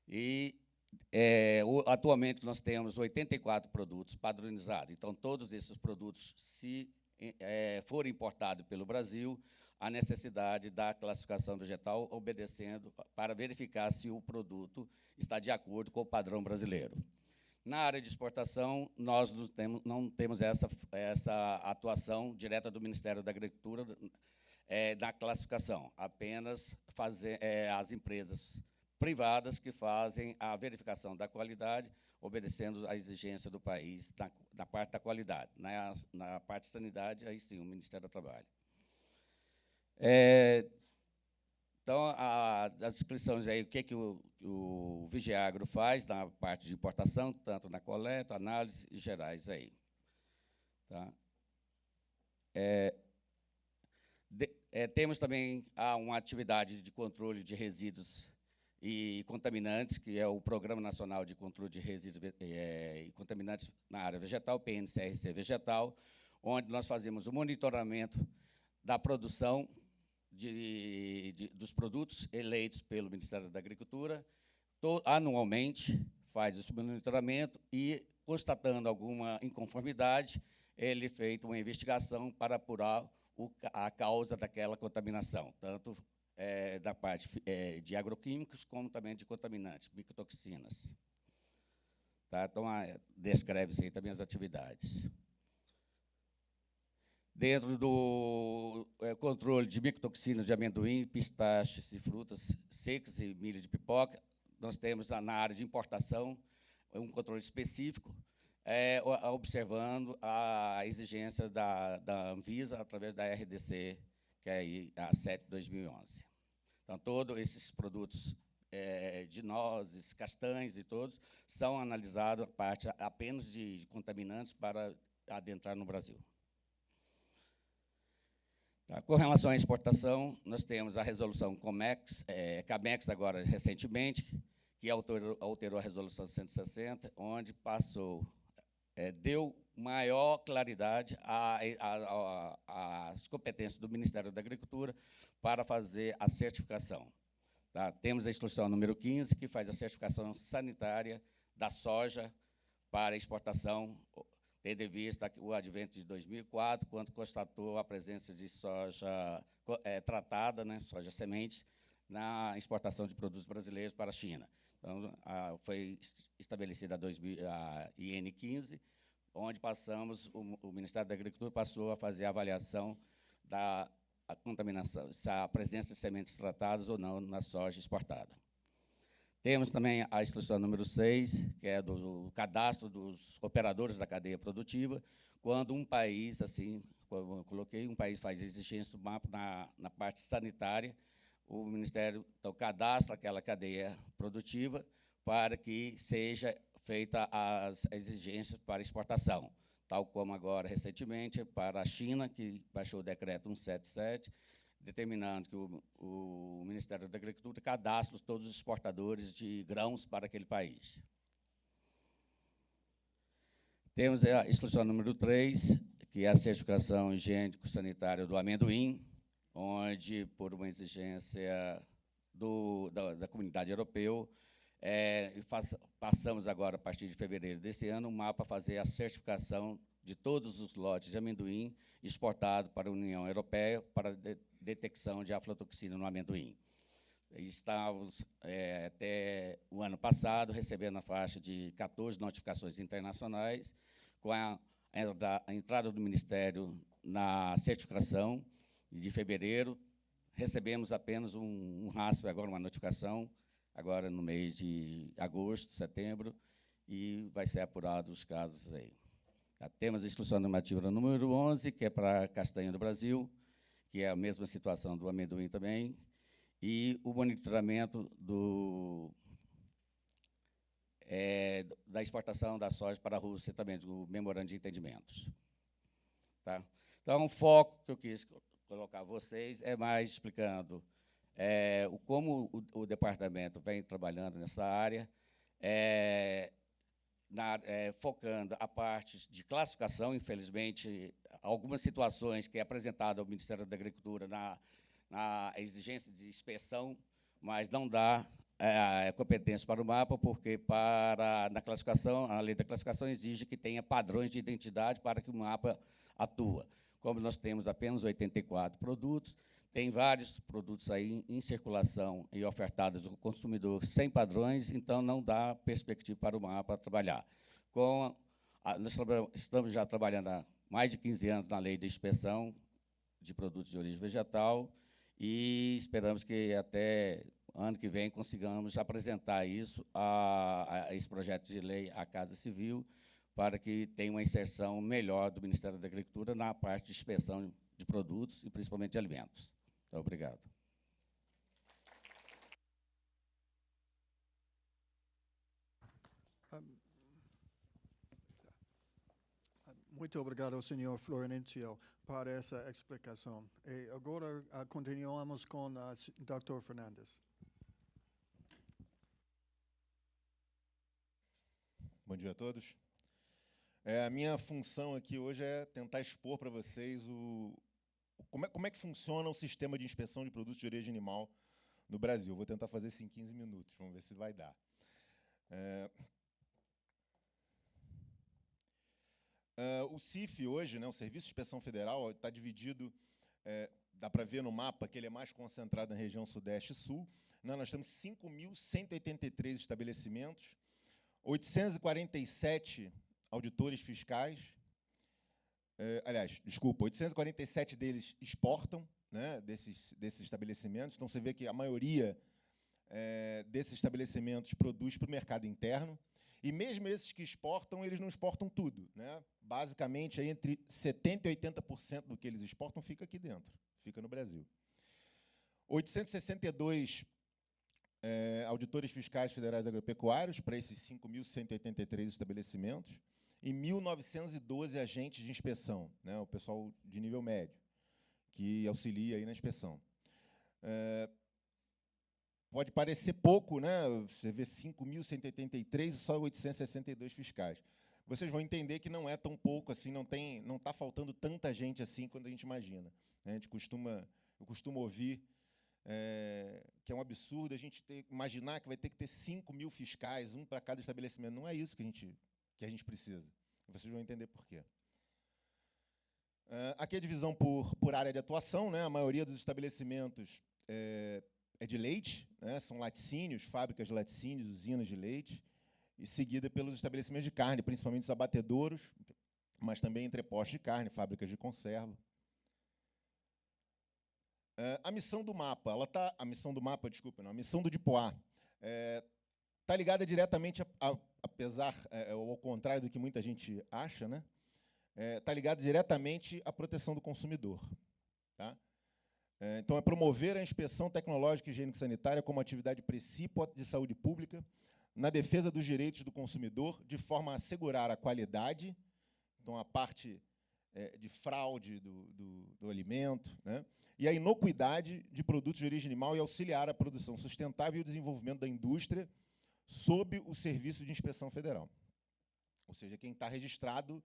E, atualmente, nós temos 84 produtos padronizados. Então, todos esses produtos, se forem importados pelo Brasil, a necessidade da classificação vegetal, obedecendo para verificar se o produto está de acordo com o padrão brasileiro. Na área de exportação, nós não temos essa atuação direta do Ministério da Agricultura na classificação, apenas as empresas privadas que fazem a verificação da qualidade, obedecendo à exigência do país na parte da qualidade. Na parte de sanidade, aí sim, o Ministério do Trabalho. Então, as inscrições aí, o que o Vigiagro faz na parte de importação, tanto na coleta, análise e gerais aí. Tá? Temos também uma atividade de controle de resíduos e contaminantes, que é o Programa Nacional de Controle de Resíduos e Contaminantes na área vegetal, PNCRC Vegetal, onde nós fazemos o monitoramento da produção dos produtos eleitos pelo Ministério da Agricultura. Anualmente, faz esse monitoramento e, constatando alguma inconformidade, ele é feito uma investigação para apurar a causa daquela contaminação, tanto da parte de agroquímicos, como também de contaminantes, micotoxinas. Tá? Então, descreve-se aí também as atividades. Dentro do controle de micotoxinas de amendoim, pistaches e frutas secas e milho de pipoca, nós temos na área de importação um controle específico, observando a exigência da Anvisa através da RDC, que é a 7/2011. Então, todos esses produtos de nozes, castanhas e todos são analisados a parte apenas de contaminantes para adentrar no Brasil. Tá? Com relação à exportação, nós temos a resolução CAMEX, agora recentemente, que alterou a resolução 160, onde deu maior claridade às competências do Ministério da Agricultura para fazer a certificação. Tá? Temos a instrução número 15, que faz a certificação sanitária da soja para exportação, tendo em vista o advento de 2004, quando constatou a presença de soja tratada, soja sementes, na exportação de produtos brasileiros para a China. Então, foi estabelecida a IN 15, onde o Ministério da Agricultura passou a fazer a avaliação da contaminação, se há presença de sementes tratadas ou não na soja exportada. Temos também a instrução número 6, que é do cadastro dos operadores da cadeia produtiva, quando um país, assim, como eu coloquei, um país faz exigência do MAPA na parte sanitária, o Ministério então, cadastra aquela cadeia produtiva para que seja feita as exigências para exportação, tal como agora, recentemente, para a China, que baixou o decreto 177, determinando que o Ministério da Agricultura cadastre todos os exportadores de grãos para aquele país. Temos a instrução número 3, que é a certificação higiênico-sanitária do amendoim, onde, por uma exigência da comunidade europeia, passamos agora, a partir de fevereiro desse ano, um mapa para fazer a certificação de todos os lotes de amendoim exportados para a União Europeia para detecção de aflatoxina no amendoim. Estávamos, até o ano passado, recebendo a faixa de 14 notificações internacionais, com a entrada do Ministério na certificação de fevereiro. Recebemos apenas um rastro, agora uma notificação, agora no mês de agosto, setembro, e vai ser apurado os casos aí. Temos a instrução normativa número 11, que é para a castanha do Brasil, que é a mesma situação do amendoim também, e o monitoramento da exportação da soja para a Rússia também, do memorando de entendimentos. Tá? Então, o foco que eu quis colocar a vocês é mais explicando como o departamento vem trabalhando nessa área, focando a parte de classificação. Infelizmente, algumas situações que é apresentada ao Ministério da Agricultura na exigência de inspeção, mas não dá competência para o mapa, porque na classificação, a lei da classificação exige que tenha padrões de identidade para que o mapa atua. Como nós temos apenas 84 produtos, tem vários produtos aí em circulação e ofertados ao consumidor sem padrões, então não dá perspectiva para o mapa trabalhar. Nós estamos já trabalhando há mais de 15 anos na lei de inspeção de produtos de origem vegetal e esperamos que até ano que vem consigamos apresentar isso a esse projeto de lei à Casa Civil, para que tenha uma inserção melhor do Ministério da Agricultura na parte de inspeção de produtos e principalmente de alimentos. Então, obrigado. Muito obrigado, senhor Florencio, por essa explicação. E agora continuamos com o Dr. Fernandes. Bom dia a todos. A minha função aqui hoje é tentar expor para vocês como é que funciona o sistema de inspeção de produtos de origem animal no Brasil. Vou tentar fazer isso em 15 minutos, vamos ver se vai dar. O CIF hoje, né, o Serviço de Inspeção Federal, está dividido, dá para ver no mapa que ele é mais concentrado na região Sudeste e Sul. Nós temos 5.183 estabelecimentos, 847 auditores fiscais, 847 deles exportam, né, desses estabelecimentos. Então, você vê que a maioria desses estabelecimentos produz para o mercado interno. E mesmo esses que exportam, eles não exportam tudo, né? Basicamente, aí, entre 70% e 80% do que eles exportam fica aqui dentro, fica no Brasil. 862 auditores fiscais federais agropecuários para esses 5.183 estabelecimentos e 1.912 agentes de inspeção, né? O pessoal de nível médio, que auxilia aí na inspeção. Pode parecer pouco, né? Você vê 5.183 e só 862 fiscais. Vocês vão entender que não é tão pouco assim, não está faltando tanta gente assim quando a gente imagina. Eu costumo ouvir que é um absurdo a gente imaginar que vai ter que ter 5.000 fiscais, um para cada estabelecimento. Não é isso que a gente precisa. Vocês vão entender por quê. Aqui é a divisão por área de atuação, né? A maioria dos estabelecimentos é de leite, né? São laticínios, fábricas de laticínios, usinas de leite, e seguida pelos estabelecimentos de carne, principalmente os abatedouros, mas também entrepostos de carne, fábricas de conserva. A missão do mapa, a missão do DIPOA está ligada diretamente, apesar, ao contrário do que muita gente acha, né? Está ligada diretamente à proteção do consumidor. Tá? Então, é promover a inspeção tecnológica e higiênico-sanitária como atividade principal de saúde pública na defesa dos direitos do consumidor, de forma a assegurar a qualidade, então, a parte de fraude do alimento, né? E a inocuidade de produtos de origem animal e auxiliar a produção sustentável e o desenvolvimento da indústria sob o Serviço de Inspeção Federal. Ou seja, quem está registrado,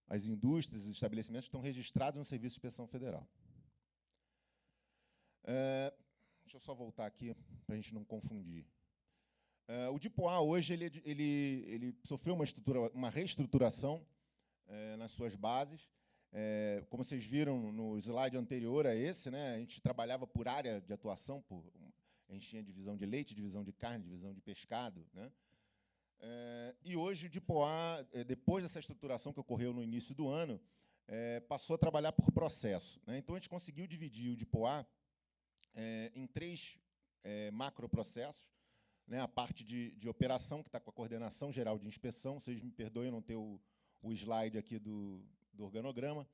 as indústrias, os estabelecimentos estão registrados no Serviço de Inspeção Federal. Deixa eu só voltar aqui para a gente não confundir. O Dipoá, hoje, ele sofreu uma reestruturação nas suas bases. Como vocês viram no slide anterior a esse, né, a gente trabalhava por área de atuação, a gente tinha divisão de leite, divisão de carne, divisão de pescado, né? E hoje o Dipoá, depois dessa estruturação que ocorreu no início do ano, passou a trabalhar por processo, né? Então, a gente conseguiu dividir o Dipoá em 3 macroprocessos, né? A parte de operação, que está com a coordenação geral de inspeção. Vocês me perdoem eu não ter o slide aqui do organograma.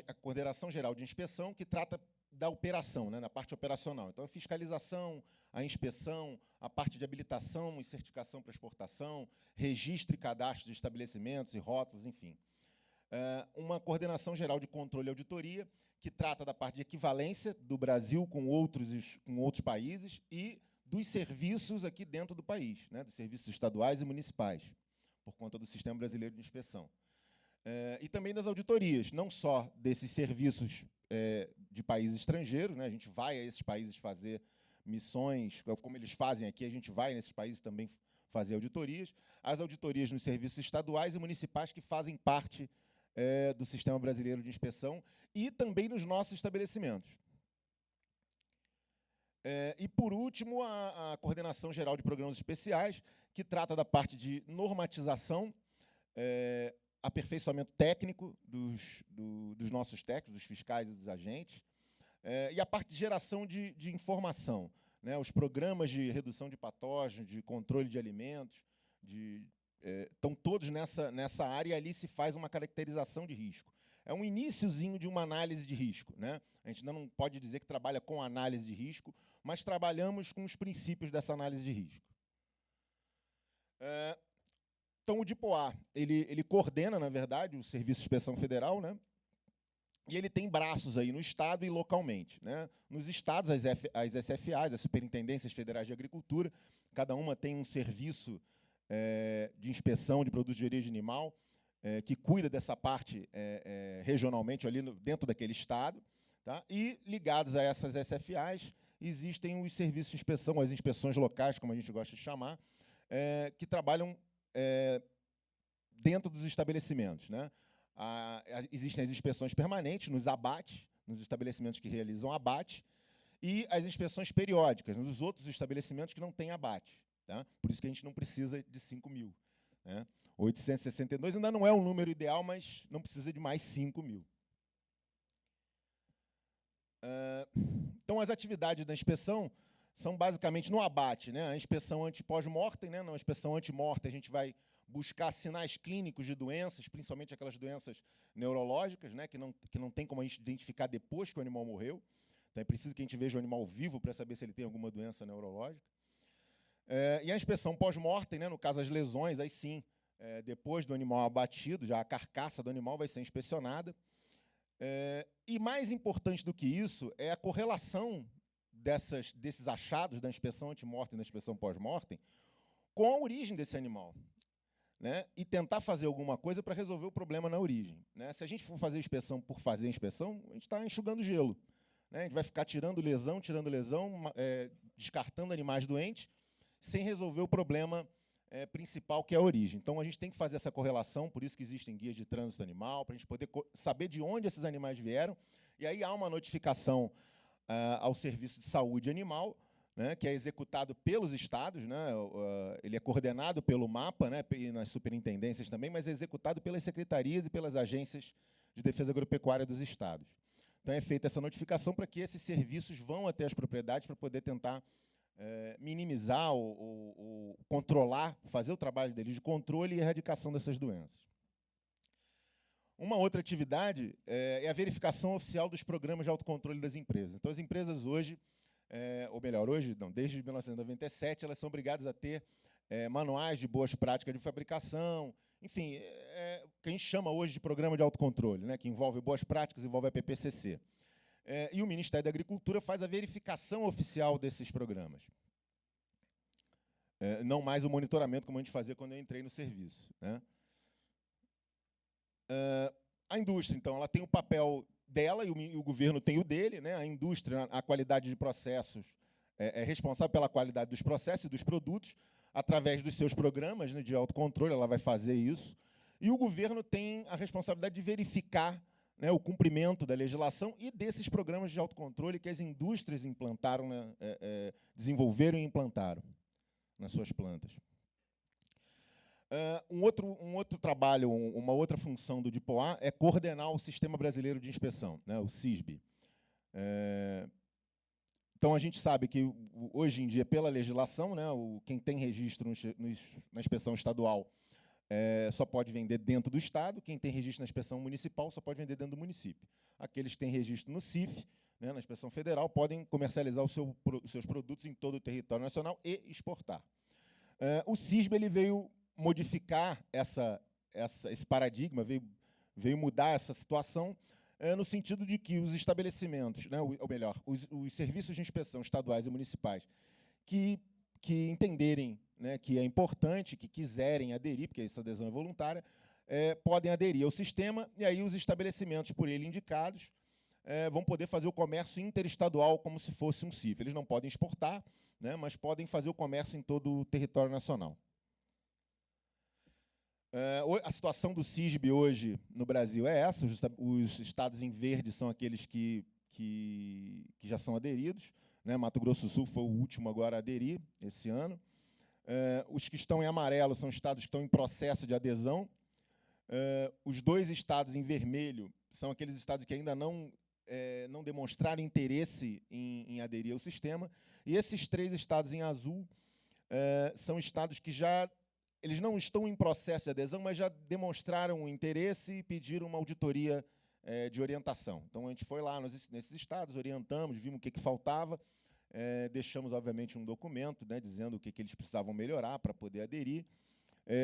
A coordenação geral de inspeção, que trata da operação, né? Na parte operacional. Então, a fiscalização, a inspeção, a parte de habilitação e certificação para exportação, registro e cadastro de estabelecimentos e rótulos, enfim. Uma coordenação geral de controle e auditoria, que trata da parte de equivalência do Brasil com outros países e dos serviços aqui dentro do país, né? Dos serviços estaduais e municipais, por conta do Sistema Brasileiro de Inspeção. E também das auditorias, não só desses serviços de países estrangeiros, né? A gente vai a esses países fazer missões, como eles fazem aqui, a gente vai nesses países também fazer auditorias, as auditorias nos serviços estaduais e municipais que fazem parte do Sistema Brasileiro de Inspeção e também nos nossos estabelecimentos. E, por último, a Coordenação Geral de Programas Especiais, que trata da parte de normatização, aperfeiçoamento técnico dos nossos técnicos, dos fiscais e dos agentes, e a parte de geração de informação, né? Os programas de redução de patógenos, de controle de alimentos, estão todos nessa área, e ali se faz uma caracterização de risco. É um iniciozinho de uma análise de risco, né? A gente ainda não pode dizer que trabalha com análise de risco, mas trabalhamos com os princípios dessa análise de risco. Então, o Dipoá, ele coordena, na verdade, o Serviço de Inspeção Federal, né? E ele tem braços aí no Estado e localmente, né? Nos estados, as SFAs, as Superintendências Federais de Agricultura, cada uma tem um serviço de inspeção de produtos de origem animal, que cuida dessa parte regionalmente, ali dentro daquele estado. Tá? E, ligados a essas SFAs, existem os serviços de inspeção, as inspeções locais, como a gente gosta de chamar, que trabalham dentro dos estabelecimentos, né? Existem as inspeções permanentes nos abates, nos estabelecimentos que realizam abate, e as inspeções periódicas nos outros estabelecimentos que não têm abate. Tá? Por isso que a gente não precisa de 5.000. Né? 862 ainda não é um número ideal, mas não precisa de mais 5.000. Então, as atividades da inspeção são basicamente no abate, né? A inspeção anti-pós-mortem, né? Na inspeção anti-mortem, a gente vai buscar sinais clínicos de doenças, principalmente aquelas doenças neurológicas, né? que não tem como a gente identificar depois que o animal morreu. Então, é preciso que a gente veja o animal vivo para saber se ele tem alguma doença neurológica. E a inspeção pós-mortem, né? No caso, as lesões, aí sim, depois do animal abatido, já a carcaça do animal vai ser inspecionada. E mais importante do que isso é a correlação desses achados da inspeção antemortem e da inspeção pós-mortem com a origem desse animal, né? E tentar fazer alguma coisa para resolver o problema na origem, né? Se a gente for fazer inspeção por fazer inspeção, a gente está enxugando gelo, né? A gente vai ficar tirando lesão, descartando animais doentes, sem resolver o problema principal, que é a origem. Então, a gente tem que fazer essa correlação, por isso que existem guias de trânsito animal, para a gente poder saber de onde esses animais vieram, e aí há uma notificação ao Serviço de Saúde Animal, né, que é executado pelos estados, né, ele é coordenado pelo MAPA, né, e nas superintendências também, mas é executado pelas secretarias e pelas agências de defesa agropecuária dos estados. Então, é feita essa notificação para que esses serviços vão até as propriedades para poder tentar minimizar ou controlar, fazer o trabalho deles de controle e erradicação dessas doenças. Uma outra atividade é a verificação oficial dos programas de autocontrole das empresas. Então, as empresas hoje, ou melhor, hoje não, desde 1997, elas são obrigadas a ter manuais de boas práticas de fabricação, enfim, o que a gente chama hoje de programa de autocontrole, né, que envolve boas práticas, envolve a PPCC. E o Ministério da Agricultura faz a verificação oficial desses programas. Não mais o monitoramento, como a gente fazia quando eu entrei no serviço, né? A indústria, então, ela tem o papel dela e o governo tem o dele, né? A indústria, a qualidade de processos, é responsável pela qualidade dos processos e dos produtos, através dos seus programas, né, de autocontrole, ela vai fazer isso. E o governo tem a responsabilidade de verificar, né, o cumprimento da legislação e desses programas de autocontrole que as indústrias implantaram, né, desenvolveram e implantaram nas suas plantas. Um outro trabalho, uma outra função do DIPOA é coordenar o Sistema Brasileiro de Inspeção, né, o SISB. Então, a gente sabe que, hoje em dia, pela legislação, né, quem tem registro na inspeção estadual só pode vender dentro do Estado, quem tem registro na inspeção municipal só pode vender dentro do município. Aqueles que têm registro no CIF, né, na inspeção federal, podem comercializar os seus produtos em todo o território nacional e exportar. O SISB ele veio modificar esse paradigma, veio mudar essa situação, no sentido de que os estabelecimentos, né, ou melhor, os serviços de inspeção estaduais e municipais que entenderem, né, que é importante, que quiserem aderir, porque essa adesão é voluntária, podem aderir ao sistema, e aí os estabelecimentos por ele indicados vão poder fazer o comércio interestadual como se fosse um CIF. Eles não podem exportar, né, mas podem fazer o comércio em todo o território nacional. A situação do SISB hoje no Brasil é essa. Os estados em verde são aqueles que já são aderidos, né? Mato Grosso do Sul foi o último agora a aderir esse ano. Os que estão em amarelo são estados que estão em processo de adesão. Os 2 estados em vermelho são aqueles estados que ainda não demonstraram interesse em aderir ao sistema. E esses 3 estados em azul são estados que eles não estão em processo de adesão, mas já demonstraram interesse e pediram uma auditoria de orientação. Então, a gente foi lá nesses estados, orientamos, vimos o que faltava, deixamos, obviamente, um documento, né, dizendo o que eles precisavam melhorar para poder aderir,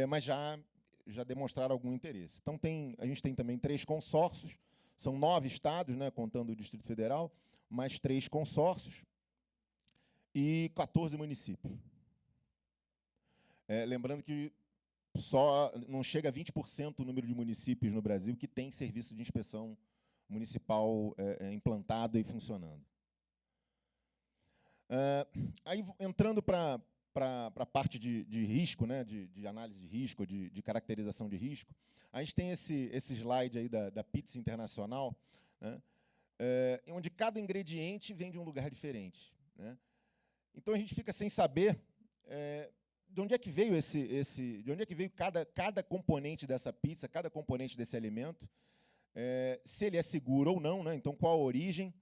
mas já demonstraram algum interesse. Então, a gente tem também 3 consórcios, são 9 estados, né, contando o Distrito Federal, mais 3 consórcios e 14 municípios. Lembrando que só não chega a 20% o número de municípios no Brasil que tem serviço de inspeção municipal implantado e funcionando. Aí, entrando para a parte de risco, né, de análise de risco, de caracterização de risco, a gente tem esse slide aí da PITS Internacional, né, onde cada ingrediente vem de um lugar diferente, né? Então, a gente fica sem saber de onde é que veio de onde é que veio cada componente dessa pizza, cada componente desse alimento, se ele é seguro ou não, né? Então, qual a origem,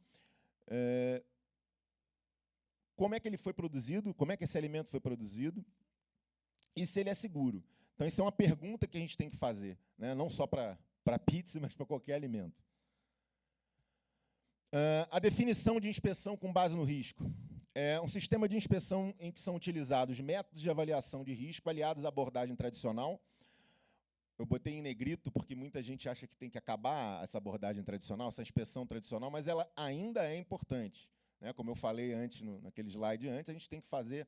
como é que ele foi produzido, como é que esse alimento foi produzido e se ele é seguro. Então, isso é uma pergunta que a gente tem que fazer, né? Não só para pizza, mas para qualquer alimento. A definição de inspeção com base no risco. É um sistema de inspeção em que são utilizados métodos de avaliação de risco aliados à abordagem tradicional. Eu botei em negrito porque muita gente acha que tem que acabar essa abordagem tradicional, essa inspeção tradicional, mas ela ainda é importante, né? Como eu falei antes, naquele slide antes, a gente tem que fazer...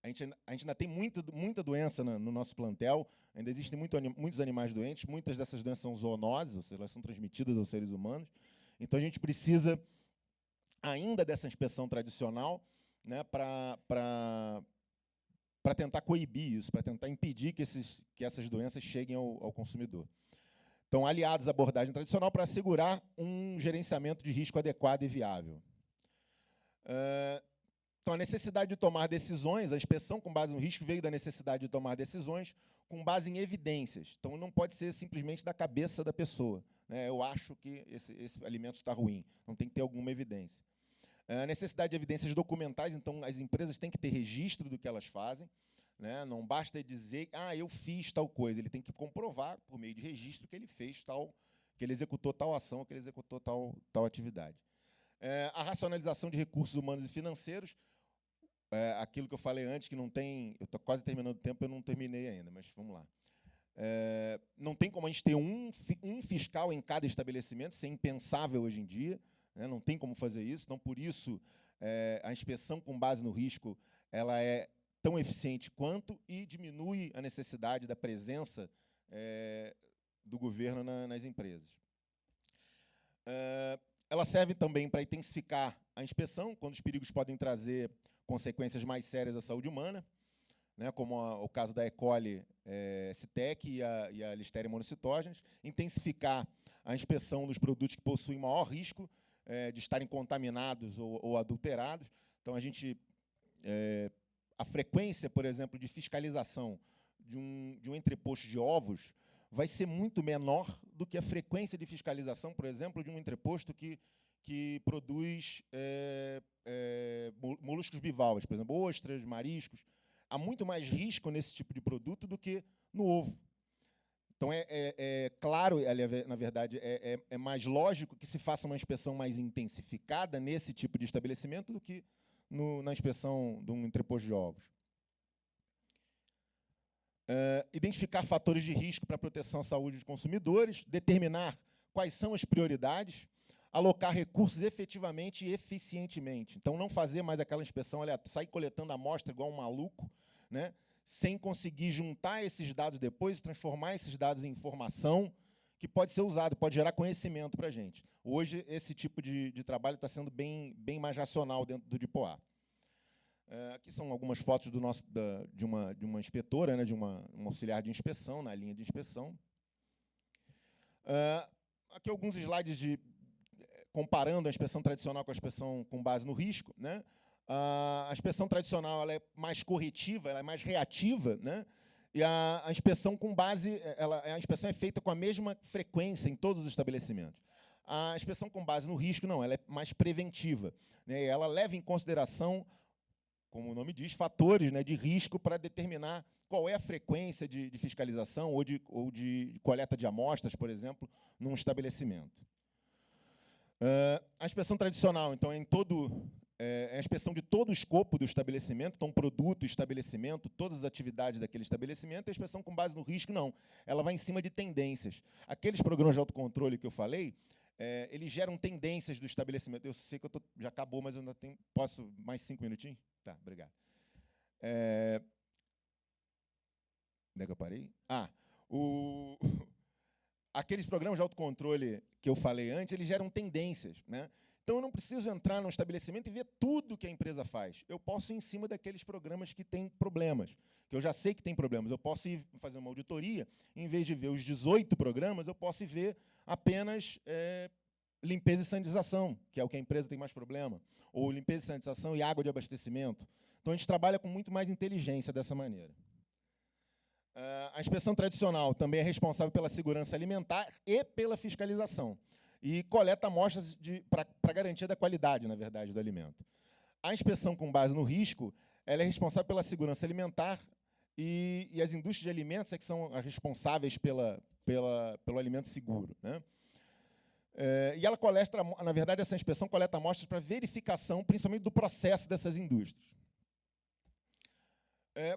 A gente ainda tem muita doença no nosso plantel, ainda existem muitos animais doentes, muitas dessas doenças são zoonoses, ou seja, elas são transmitidas aos seres humanos. Então, a gente precisa ainda dessa inspeção tradicional, né, para tentar coibir isso, para tentar impedir que essas doenças cheguem ao consumidor. Então, aliados à abordagem tradicional para assegurar um gerenciamento de risco adequado e viável. Então, a necessidade de tomar decisões, a inspeção com base no risco veio da necessidade de tomar decisões com base em evidências. Então, não pode ser simplesmente da cabeça da pessoa, né? Eu acho que esse alimento está ruim. Não tem que ter alguma evidência. A necessidade de evidências documentais, então, as empresas têm que ter registro do que elas fazem, né? Não basta dizer, eu fiz tal coisa. Ele tem que comprovar, por meio de registro, que ele fez que ele executou tal ação, que ele executou tal atividade. A racionalização de recursos humanos e financeiros, aquilo que eu falei antes, que não tem... Eu estou quase terminando o tempo, eu não terminei ainda, mas vamos lá. Não tem como a gente ter um fiscal em cada estabelecimento, isso é impensável hoje em dia, né? Não tem como fazer isso. Então, por isso, a inspeção com base no risco ela é tão eficiente quanto e diminui a necessidade da presença do governo nas empresas. Ela serve também para intensificar a inspeção, quando os perigos podem trazer consequências mais sérias à saúde humana, né, como o caso da E. coli STEC e a Listeria monocytogenes, intensificar a inspeção dos produtos que possuem maior risco de estarem contaminados ou adulterados. Então, a frequência, por exemplo, de fiscalização de um entreposto de ovos vai ser muito menor do que a frequência de fiscalização, por exemplo, de um entreposto que produz moluscos bivalves, por exemplo, ostras, mariscos. Há muito mais risco nesse tipo de produto do que no ovo. Então, claro, na verdade, é mais lógico que se faça uma inspeção mais intensificada nesse tipo de estabelecimento do que na inspeção de um entreposto de ovos. Identificar fatores de risco para a proteção à saúde dos consumidores, determinar quais são as prioridades, alocar recursos efetivamente e eficientemente. Então, não fazer mais aquela inspeção, sair coletando amostra igual um maluco, né, sem conseguir juntar esses dados depois e transformar esses dados em informação que pode ser usado, pode gerar conhecimento para a gente. Hoje, esse tipo de trabalho está sendo bem mais racional dentro do DIPOA. Aqui são algumas fotos de uma inspetora, né, de uma auxiliar de inspeção, na linha de inspeção. Aqui alguns slides comparando a inspeção tradicional com a inspeção com base no risco, né? A inspeção tradicional ela é mais corretiva, ela é mais reativa, né? E a inspeção com base, a inspeção é feita com a mesma frequência em todos os estabelecimentos. A inspeção com base no risco, não, ela é mais preventiva, né? Ela leva em consideração, como o nome diz, fatores, né, de risco para determinar qual é a frequência de fiscalização ou de coleta de amostras, por exemplo, num estabelecimento. A inspeção tradicional, então, é a inspeção de todo o escopo do estabelecimento, então, produto, estabelecimento, todas as atividades daquele estabelecimento. A inspeção com base no risco, não. Ela vai em cima de tendências. Aqueles programas de autocontrole que eu falei, eles geram tendências do estabelecimento. Eu sei que já acabou, mas eu ainda tenho... Posso mais 5 minutinhos? Tá, obrigado. Onde é que eu parei? Aqueles programas de autocontrole que eu falei antes, eles geram tendências, né? Então, eu não preciso entrar no estabelecimento e ver tudo que a empresa faz. Eu posso ir em cima daqueles programas que têm problemas, que eu já sei que tem problemas. Eu posso ir fazer uma auditoria, em vez de ver os 18 programas, eu posso ir ver apenas limpeza e sanitização, que é o que a empresa tem mais problema, ou limpeza e sanitização e água de abastecimento. Então, a gente trabalha com muito mais inteligência dessa maneira. A inspeção tradicional também é responsável pela segurança alimentar e pela fiscalização. E coleta amostras para garantia da qualidade, na verdade, do alimento. A inspeção com base no risco ela é responsável pela segurança alimentar e as indústrias de alimentos é que são responsáveis pelo alimento seguro, né? E ela coleta, na verdade, essa inspeção coleta amostras para verificação, principalmente do processo dessas indústrias.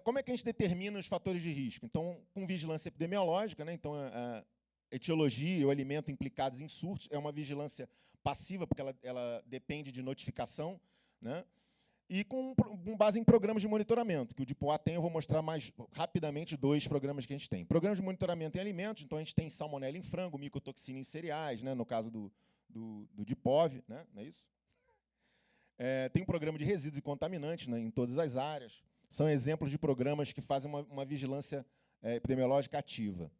Como é que a gente determina os fatores de risco? Então, com vigilância epidemiológica, né? Então, a etiologia e o alimento implicados em surtos é uma vigilância passiva, porque ela depende de notificação, né? E com base em programas de monitoramento, que o DIPOA tem. Eu vou mostrar mais rapidamente 2 programas que a gente tem. Programas de monitoramento em alimentos, então a gente tem salmonela em frango, micotoxina em cereais, né? No caso do DIPOV, né? Não é isso? Tem um programa de resíduos e contaminantes, né, em todas as áreas. São exemplos de programas que fazem uma vigilância epidemiológica ativa.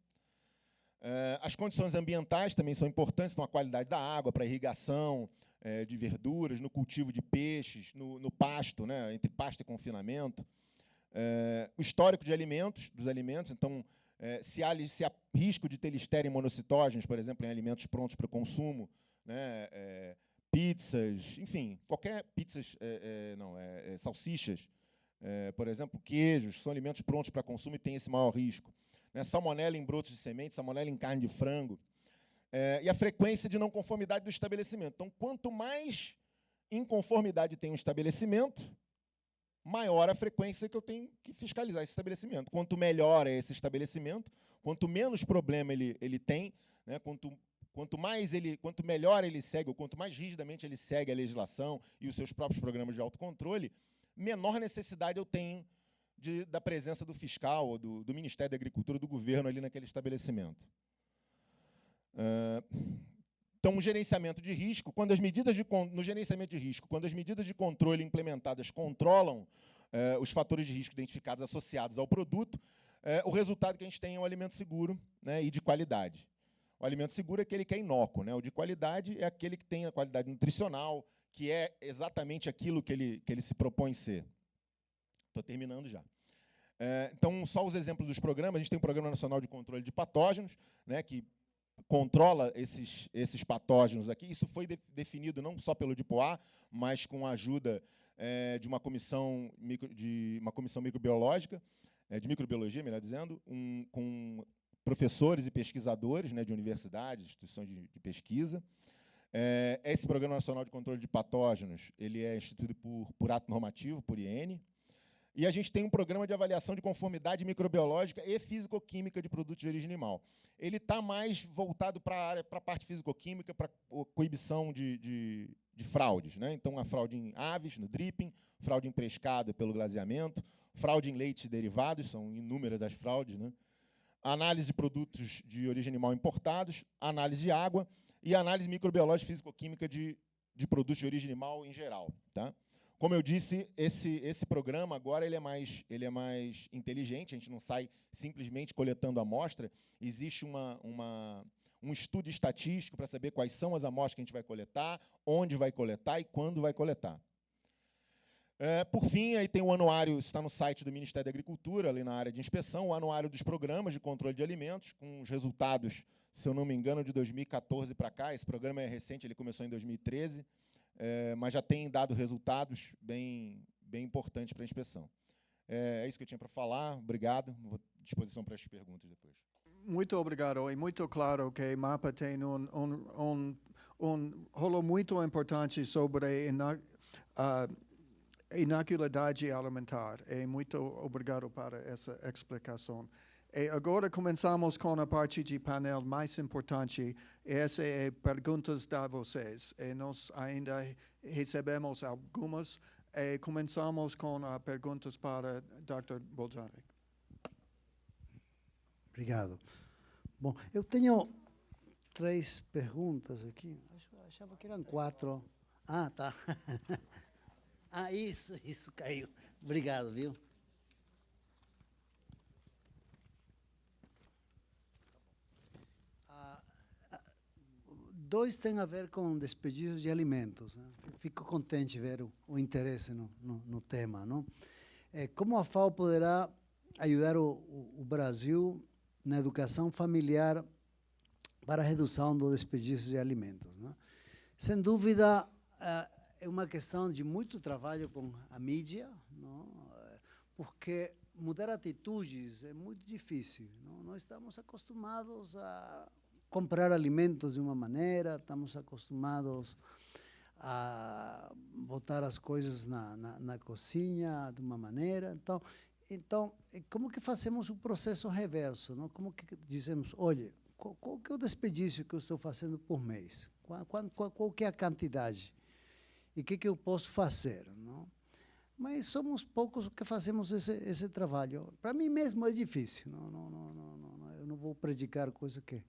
As condições ambientais também são importantes, então a qualidade da água para irrigação de verduras, no cultivo de peixes, no pasto, né, entre pasto e confinamento. O histórico de dos alimentos, então, se há risco de ter Listeria monocytogenes, por exemplo, em alimentos prontos para consumo, né, pizzas, enfim, qualquer pizzas, salsichas, por exemplo, queijos, são alimentos prontos para consumo e têm esse maior risco. Né, salmonela em brotos de semente, salmonela em carne de frango. E a frequência de não conformidade do estabelecimento. Então, quanto mais inconformidade tem um estabelecimento, maior a frequência que eu tenho que fiscalizar esse estabelecimento. Quanto melhor é esse estabelecimento, Quanto menos problema ele tem, né, quanto melhor ele segue, ou quanto mais rigidamente ele segue a legislação e os seus próprios programas de autocontrole, menor necessidade eu tenho da presença do fiscal, ou do Ministério da Agricultura, do governo ali naquele estabelecimento. Então, o gerenciamento de risco, no gerenciamento de risco, quando as medidas de controle implementadas controlam os fatores de risco identificados associados ao produto, o resultado que a gente tem é um alimento seguro, né, e de qualidade. O alimento seguro é aquele que é inócuo, né? O de qualidade é aquele que tem a qualidade nutricional, que é exatamente aquilo que ele se propõe ser. Estou terminando já. Então, só os exemplos dos programas. A gente tem o Programa Nacional de Controle de Patógenos, né, que controla esses patógenos aqui. Isso foi definido não só pelo DIPOA, mas com a ajuda de uma comissão microbiológica, de microbiologia, melhor dizendo, com professores e pesquisadores, né, de universidades, instituições de pesquisa. Esse Programa Nacional de Controle de Patógenos ele é instituído por ato normativo, por IN. E a gente tem um programa de avaliação de conformidade microbiológica e físico-química de produtos de origem animal. Ele está mais voltado para a parte físico-química, para a coibição de fraudes, né? Então, a fraude em aves, no dripping, fraude em pescado pelo glaseamento, fraude em leites derivados, são inúmeras as fraudes, né? Análise de produtos de origem animal importados, análise de água e análise microbiológica e físico-química de produtos de origem animal em geral. Tá? Como eu disse, esse programa agora ele é mais inteligente, a gente não sai simplesmente coletando amostra, existe um estudo estatístico para saber quais são as amostras que a gente vai coletar, onde vai coletar e quando vai coletar. Por fim, aí tem o anuário, está no site do Ministério da Agricultura, ali na área de inspeção, o anuário dos programas de controle de alimentos, com os resultados, se eu não me engano, de 2014 para cá. Esse programa é recente, ele começou em 2013, mas já tem dado resultados bem importantes para a inspeção. É isso que eu tinha para falar. Obrigado. Vou à disposição para as perguntas depois. Muito obrigado. É muito claro que o MAPA tem rolo muito importante sobre inocuidade alimentar. E muito obrigado para essa explicação. E agora começamos com a parte de painel mais importante. Essa é perguntas de vocês. E nós ainda recebemos algumas. E começamos com perguntas para Dr. Bolzani. Obrigado. Bom, eu tenho 3 perguntas aqui. Achava que eram 4. Ah, tá. Ah, isso caiu. Obrigado, viu? Dois têm a ver com desperdícios de alimentos, né? Fico contente de ver o interesse no tema, não? Como a FAO poderá ajudar o Brasil na educação familiar para a redução do desperdício de alimentos, não? Sem dúvida, é uma questão de muito trabalho com a mídia, não? Porque mudar atitudes é muito difícil, não? Nós estamos acostumados a comprar alimentos de uma maneira, estamos acostumados a botar as coisas na cozinha de uma maneira. Então, como que fazemos o processo reverso? Não? Como que dizemos, olha, qual que é o desperdício que eu estou fazendo por mês? Qual que é a quantidade? E o que eu posso fazer? Não? Mas somos poucos que fazemos esse trabalho. Para mim mesmo é difícil. Eu não vou predicar coisa que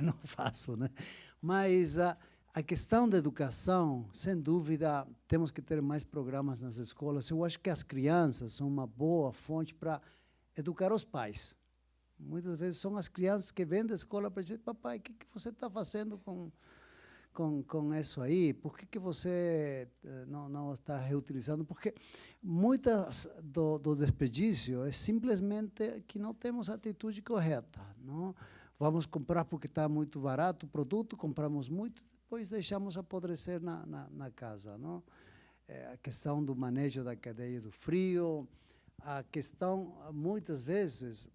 não faço, né? Mas a questão da educação, sem dúvida, temos que ter mais programas nas escolas. Eu acho que as crianças são uma boa fonte para educar os pais. Muitas vezes são as crianças que vêm da escola para dizer, papai, o que você está fazendo com isso aí? Por que você não está reutilizando? Porque muitas do desperdício é simplesmente que não temos a atitude correta, não? Vamos comprar porque está muito barato o produto, compramos muito, depois deixamos apodrecer na casa, não? A questão do manejo da cadeia do frio, a questão, muitas vezes,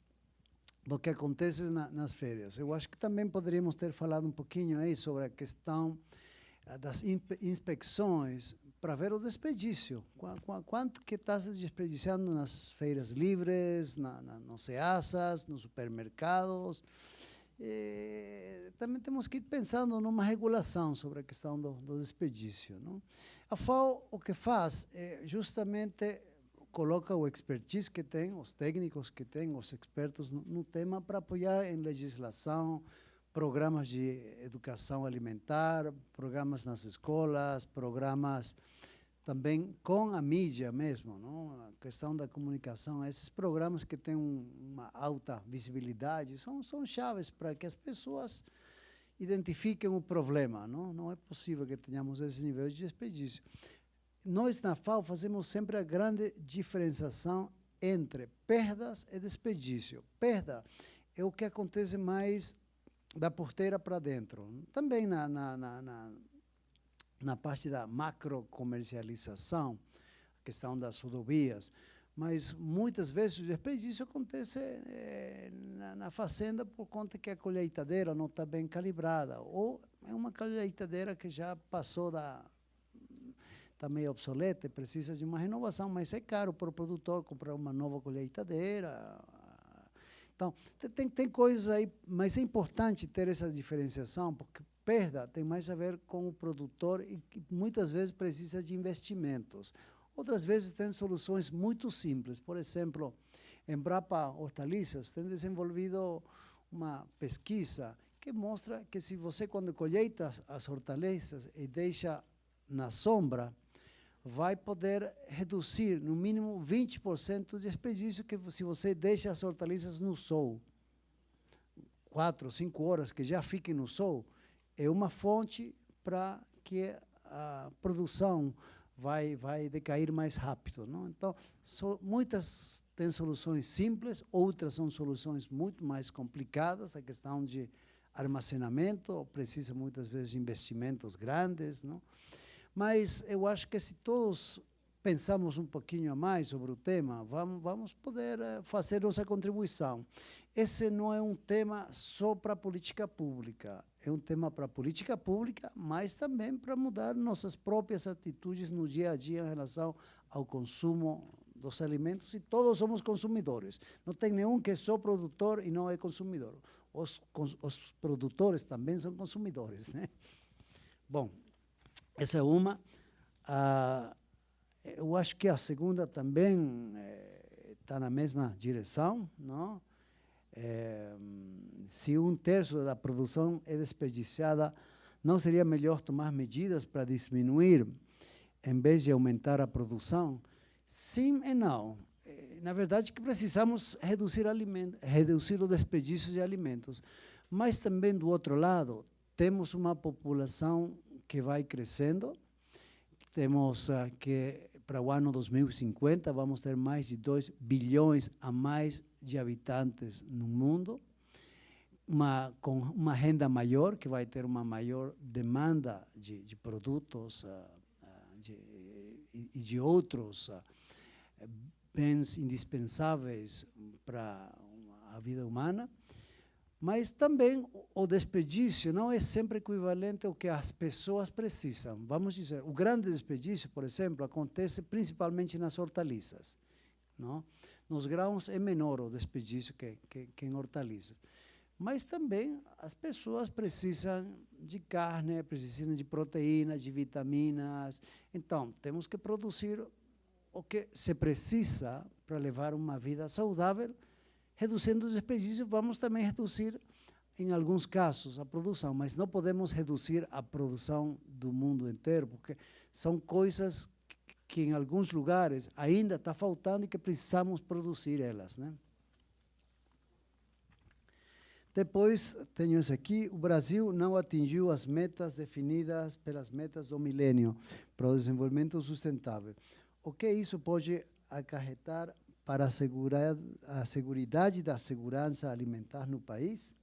do que acontece nas férias. Eu acho que também poderíamos ter falado um pouquinho aí sobre a questão das inspeções para ver o desperdício. Quanto que está se desperdiciando nas feiras livres, nos ceasas, nos supermercados. Também temos que ir pensando numa regulação sobre a questão do desperdício. Não? A FAO o que faz é justamente coloca o expertise que tem, os técnicos que tem, os expertos no tema para apoiar em legislação, programas de educação alimentar, programas nas escolas, programas também com a mídia mesmo, não? A questão da comunicação, esses programas que têm uma alta visibilidade são chaves para que as pessoas identifiquem o problema. Não é possível que tenhamos esse nível de desperdício. Nós, na FAO, fazemos sempre a grande diferenciação entre perdas e desperdício. Perda é o que acontece mais da porteira para dentro. Também na parte da macrocomercialização, a questão das rodovias, mas muitas vezes o desperdício acontece na fazenda por conta que a colheitadeira não está bem calibrada, ou é uma colheitadeira que já passou está meio obsoleta, precisa de uma renovação, mas é caro para o produtor comprar uma nova colheitadeira. Então, tem coisas aí, mas é importante ter essa diferenciação, porque perda tem mais a ver com o produtor e que muitas vezes precisa de investimentos. Outras vezes tem soluções muito simples. Por exemplo, Embrapa Hortaliças tem desenvolvido uma pesquisa que mostra que se você, quando colheita as hortaliças e deixa na sombra, vai poder reduzir, no mínimo, 20% do desperdício que se você deixa as hortaliças no sol. 4 ou 5 horas que já fiquem no sol, é uma fonte para que a produção vai decair mais rápido. Não? Então, muitas têm soluções simples, outras são soluções muito mais complicadas, a questão de armazenamento, precisa muitas vezes de investimentos grandes, não? Mas eu acho que se todos pensamos um pouquinho a mais sobre o tema, vamos poder fazer nossa contribuição. Esse não é um tema só para a política pública, é um tema para a política pública, mas também para mudar nossas próprias atitudes no dia a dia em relação ao consumo dos alimentos, e todos somos consumidores. Não tem nenhum que é só produtor e não é consumidor. Os produtores também são consumidores, né? Bom, essa é uma. Eu acho que a segunda também está na mesma direção, não? Se 1/3 da produção é desperdiciada, não seria melhor tomar medidas para diminuir, em vez de aumentar a produção? Sim e não. Na verdade, que precisamos reduzir o desperdício de alimentos. Mas também, do outro lado, temos uma população que vai crescendo. Temos que, para o ano 2050, vamos ter mais de 2 bilhões a mais de habitantes no mundo, com uma renda maior, que vai ter uma maior demanda de produtos e de outros bens indispensáveis para a vida humana. Mas também o desperdício não é sempre equivalente ao que as pessoas precisam. Vamos dizer, o grande desperdício, por exemplo, acontece principalmente nas hortaliças. Não? Nos grãos é menor o desperdício que em hortaliças. Mas também as pessoas precisam de carne, precisam de proteínas, de vitaminas. Então, temos que produzir o que se precisa para levar uma vida saudável. Reduzindo o desperdício, vamos também reduzir, em alguns casos, a produção, mas não podemos reduzir a produção do mundo inteiro, porque são coisas que em alguns lugares ainda está faltando e que precisamos produzir elas, né? Depois, tenho isso aqui, o Brasil não atingiu as metas definidas pelas metas do milênio para o desenvolvimento sustentável. O que isso pode acarretar para assegurar a seguridade da segurança alimentar no país?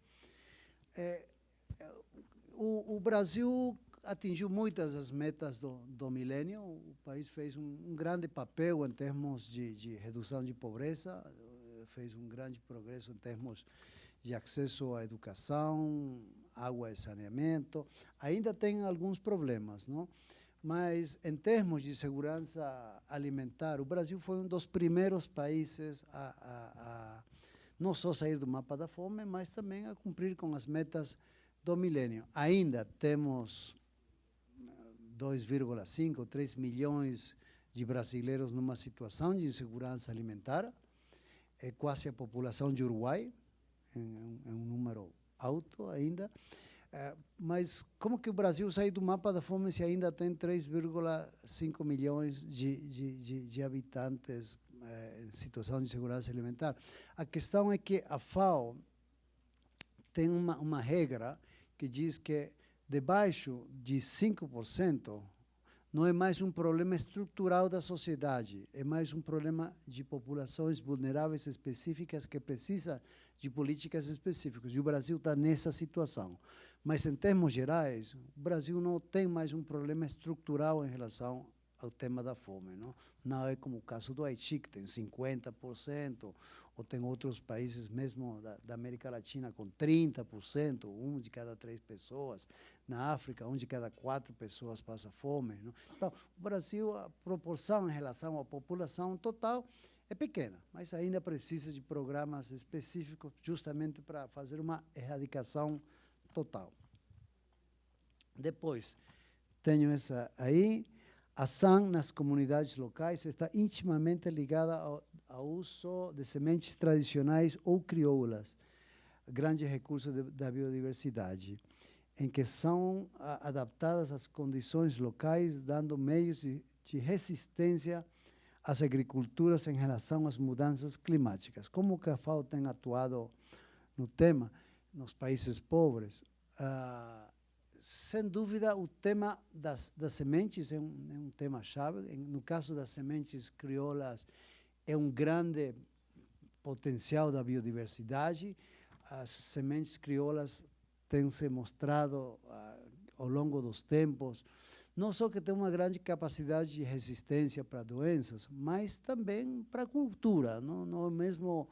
O Brasil atingiu muitas das metas do milênio. O país fez um grande papel em termos de redução de pobreza, fez um grande progresso em termos de acesso à educação, água e saneamento. Ainda tem alguns problemas, não? mas em termos de segurança alimentar, o Brasil foi um dos primeiros países a não só sair do mapa da fome, mas também a cumprir com as metas do milênio. Ainda temos 2,5, 3 milhões de brasileiros numa situação de insegurança alimentar, é quase a população de Uruguai, é um número alto ainda, mas como que o Brasil saiu do mapa da fome se ainda tem 3,5 milhões de habitantes em situação de segurança alimentar? A questão é que a FAO tem uma regra que diz que debaixo de 5% não é mais um problema estrutural da sociedade, é mais um problema de populações vulneráveis específicas que precisam de políticas específicas. E o Brasil está nessa situação. Mas, em termos gerais, o Brasil não tem mais um problema estrutural em relação ao tema da fome. Não é como o caso do Haiti, que tem 50%, ou tem outros países mesmo da América Latina com 30%, 1 de cada 3 pessoas. Na África, 1 de cada 4 pessoas passa fome. Então, o Brasil, a proporção em relação à população total é pequena, mas ainda precisa de programas específicos justamente para fazer uma erradicação total. Depois, tenho essa aí. A ação nas comunidades locais está intimamente ligada ao uso de sementes tradicionais ou crioulas, grandes recursos da biodiversidade, em que são adaptadas às condições locais, dando meios de resistência às agriculturas em relação às mudanças climáticas. Como que a FAO tem atuado no tema, nos países pobres? Sem dúvida, o tema das sementes é um tema-chave. No caso das sementes crioulas, é um grande potencial da biodiversidade. As sementes crioulas têm se mostrado, ao longo dos tempos, não só que tem uma grande capacidade de resistência para doenças, mas também para a cultura. Não é mesmo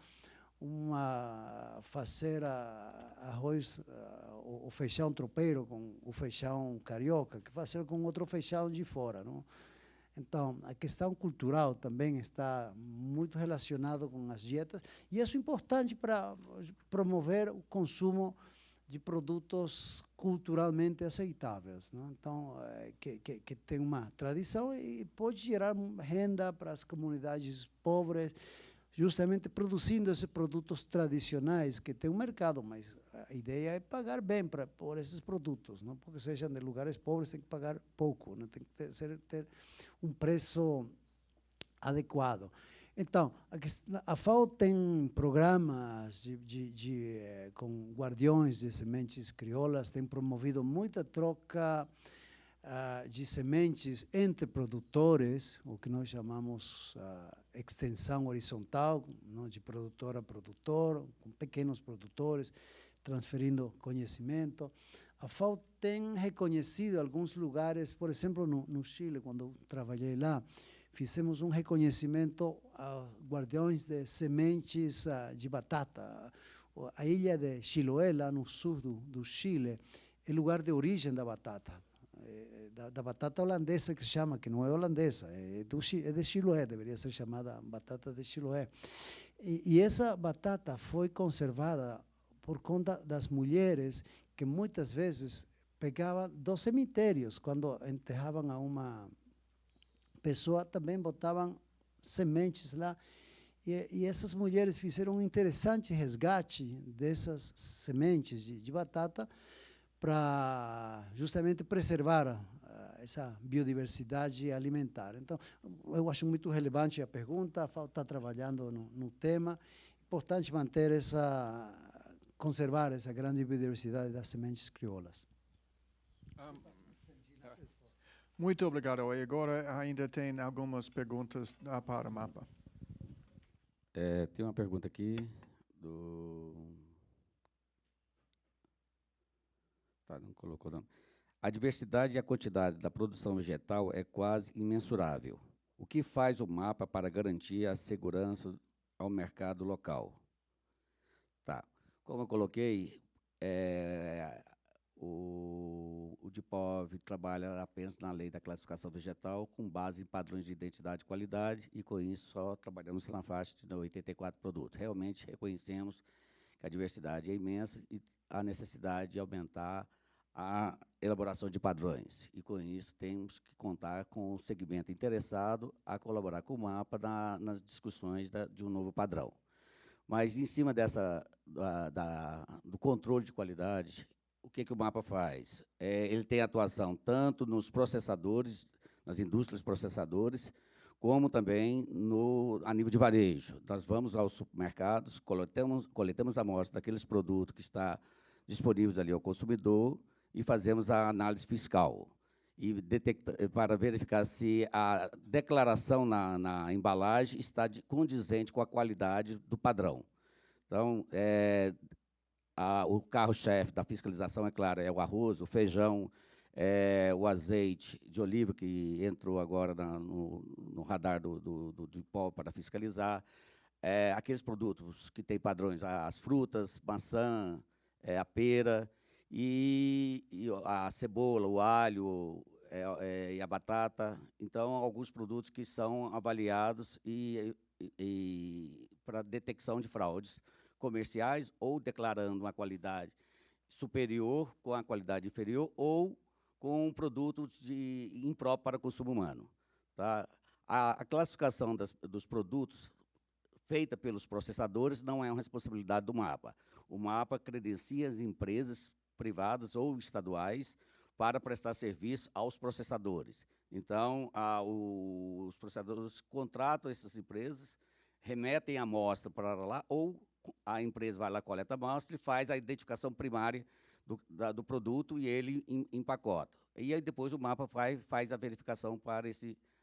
fazer arroz, o feijão tropeiro com o feijão carioca, que fazer com outro feijão de fora. Então, a questão cultural também está muito relacionada com as dietas, e isso é importante para promover o consumo de produtos culturalmente aceitáveis. Então, que tem uma tradição e pode gerar renda para as comunidades pobres, justamente produzindo esses produtos tradicionais que tem um mercado, mas a ideia é pagar bem por esses produtos, não porque sejam de lugares pobres, tem que pagar pouco, não tem que ter um preço adequado. Então, a FAO tem programas com guardiões de sementes crioulas, tem promovido muita troca de sementes entre produtores, o que nós chamamos extensão horizontal, de produtor a produtor, com pequenos produtores, transferindo conhecimento. A FAO tem reconhecido alguns lugares, por exemplo, no Chile, quando eu trabalhei lá, fizemos um reconhecimento a guardiões de sementes de batata. A ilha de Chiloé, lá no sul do Chile, é lugar de origem da batata. Da batata holandesa que se chama, que não é holandesa, é de Chiloé, deveria ser chamada batata de Chiloé. E essa batata foi conservada por conta das mulheres que muitas vezes pegavam dos cemitérios, quando enterravam a uma pessoa, também botavam sementes lá, e essas mulheres fizeram um interessante resgate dessas sementes de batata para justamente preservar essa biodiversidade alimentar. Então, eu acho muito relevante a pergunta, a FAO está trabalhando no tema, importante conservar essa grande biodiversidade das sementes crioulas. Muito obrigado. E agora ainda tem algumas perguntas para o mapa. Tem uma pergunta aqui do... não colocou não. A diversidade e a quantidade da produção vegetal é quase imensurável. O que faz o mapa para garantir a segurança ao mercado local? Tá. Como eu coloquei, o o DIPOV trabalha apenas na lei da classificação vegetal, com base em padrões de identidade e qualidade, e, com isso, só trabalhamos na faixa de 84 produtos. Realmente reconhecemos que a diversidade é imensa e a necessidade de aumentar a elaboração de padrões. E, com isso, temos que contar com o segmento interessado a colaborar com o MAPA nas discussões de um novo padrão. Mas, em cima do controle de qualidade, o que o MAPA faz? Ele tem atuação tanto nos processadores, nas indústrias processadoras, como também a nível de varejo. Nós vamos aos supermercados, coletamos a amostra daqueles produtos que estão disponíveis ali ao consumidor e fazemos a análise fiscal para verificar se a declaração na embalagem está condizente com a qualidade do padrão. Então, o carro-chefe da fiscalização, é claro, é o arroz, o feijão, o azeite de oliva, que entrou agora no radar do DIPOV para fiscalizar, aqueles produtos que têm padrões, as frutas, maçã, a pera, e a cebola, o alho e a batata. Então, alguns produtos que são avaliados para detecção de fraudes comerciais, ou declarando uma qualidade superior com a qualidade inferior, ou com produtos impróprios para consumo humano. Tá? A classificação dos produtos feita pelos processadores não é uma responsabilidade do MAPA. O MAPA credencia as empresas privadas ou estaduais para prestar serviço aos processadores. Então, os processadores contratam essas empresas, remetem a amostra para lá, ou a empresa vai lá, coleta a amostra e faz a identificação primária do produto e ele empacota. E aí depois o MAPA faz a verificação para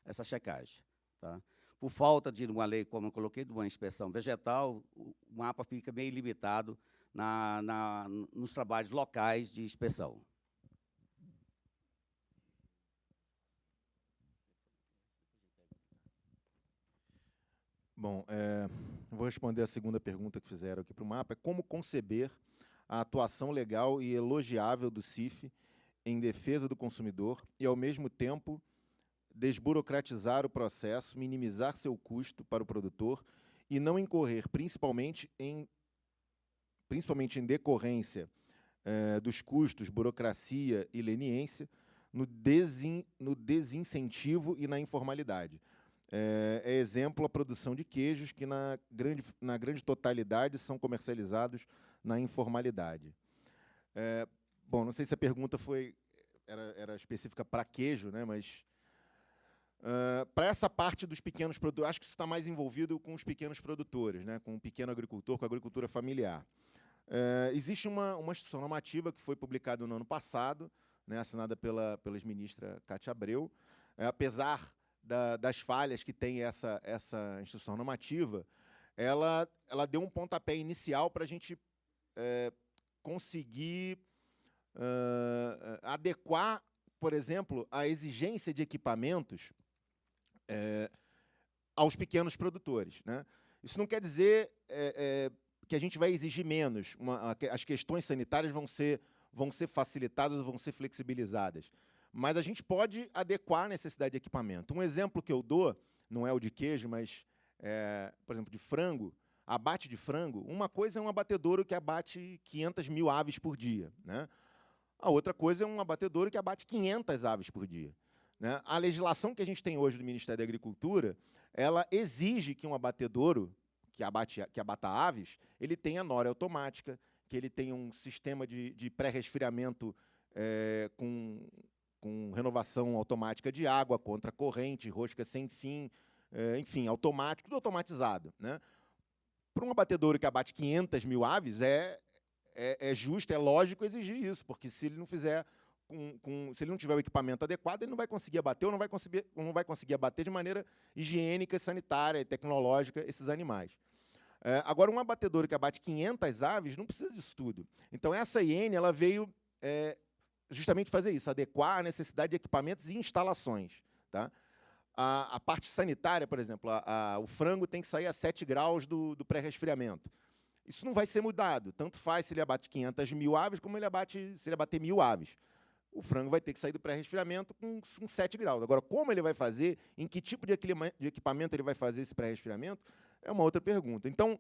essa checagem. Tá? Por falta de uma lei, como eu coloquei, de uma inspeção vegetal, o MAPA fica meio limitado nos trabalhos locais de inspeção. Bom, vou responder a segunda pergunta que fizeram aqui para o MAPA. Como conceber a atuação legal e elogiável do CIF em defesa do consumidor e, ao mesmo tempo, desburocratizar o processo, minimizar seu custo para o produtor e não incorrer, principalmente em decorrência dos custos, burocracia e leniência, no desincentivo e na informalidade. Exemplo a produção de queijos que, na grande totalidade, são comercializados na informalidade. Bom, não sei se a pergunta era específica para queijo, né, mas para essa parte dos pequenos produtores, acho que isso está mais envolvido com os pequenos produtores, né, com o pequeno agricultor, com a agricultura familiar. Existe uma instrução normativa que foi publicada no ano passado, né, assinada pela ex-ministra Cátia Abreu. Apesar das falhas que tem essa instrução normativa, ela deu um pontapé inicial para a gente conseguir adequar, por exemplo, a exigência de equipamentos aos pequenos produtores, né? Isso não quer dizer que a gente vai exigir menos. As questões sanitárias vão ser facilitadas, vão ser flexibilizadas. Mas a gente pode adequar a necessidade de equipamento. Um exemplo que eu dou, não é o de queijo, mas, por exemplo, de frango, abate de frango, uma coisa é um abatedouro que abate 500 mil aves por dia, né? A outra coisa é um abatedouro que abate 500 aves por dia, né? A legislação que a gente tem hoje do Ministério da Agricultura, ela exige que um abatedouro que abata aves, ele tenha nora automática, que ele tenha um sistema de pré-resfriamento com renovação automática de água, contra corrente, rosca sem fim, enfim, automático, tudo automatizado, né? Para um abatedouro que abate 500 mil aves, é justo, é lógico exigir isso, porque se ele não fizer, se ele não tiver o equipamento adequado, ele não vai conseguir abater, ou não vai conseguir abater de maneira higiênica, sanitária e tecnológica esses animais. Agora, um abatedouro que abate 500 aves não precisa disso tudo. Então, essa IN ela veio justamente fazer isso, adequar a necessidade de equipamentos e instalações. Tá? A parte sanitária, por exemplo, o frango tem que sair a 7 graus do pré-resfriamento. Isso não vai ser mudado. Tanto faz se ele abate 500 mil aves, como se ele abater 1.000 aves. o frango vai ter que sair do pré-resfriamento com 7 graus. Agora, como ele vai fazer, em que tipo de equipamento ele vai fazer esse pré-resfriamento, é uma outra pergunta. Então,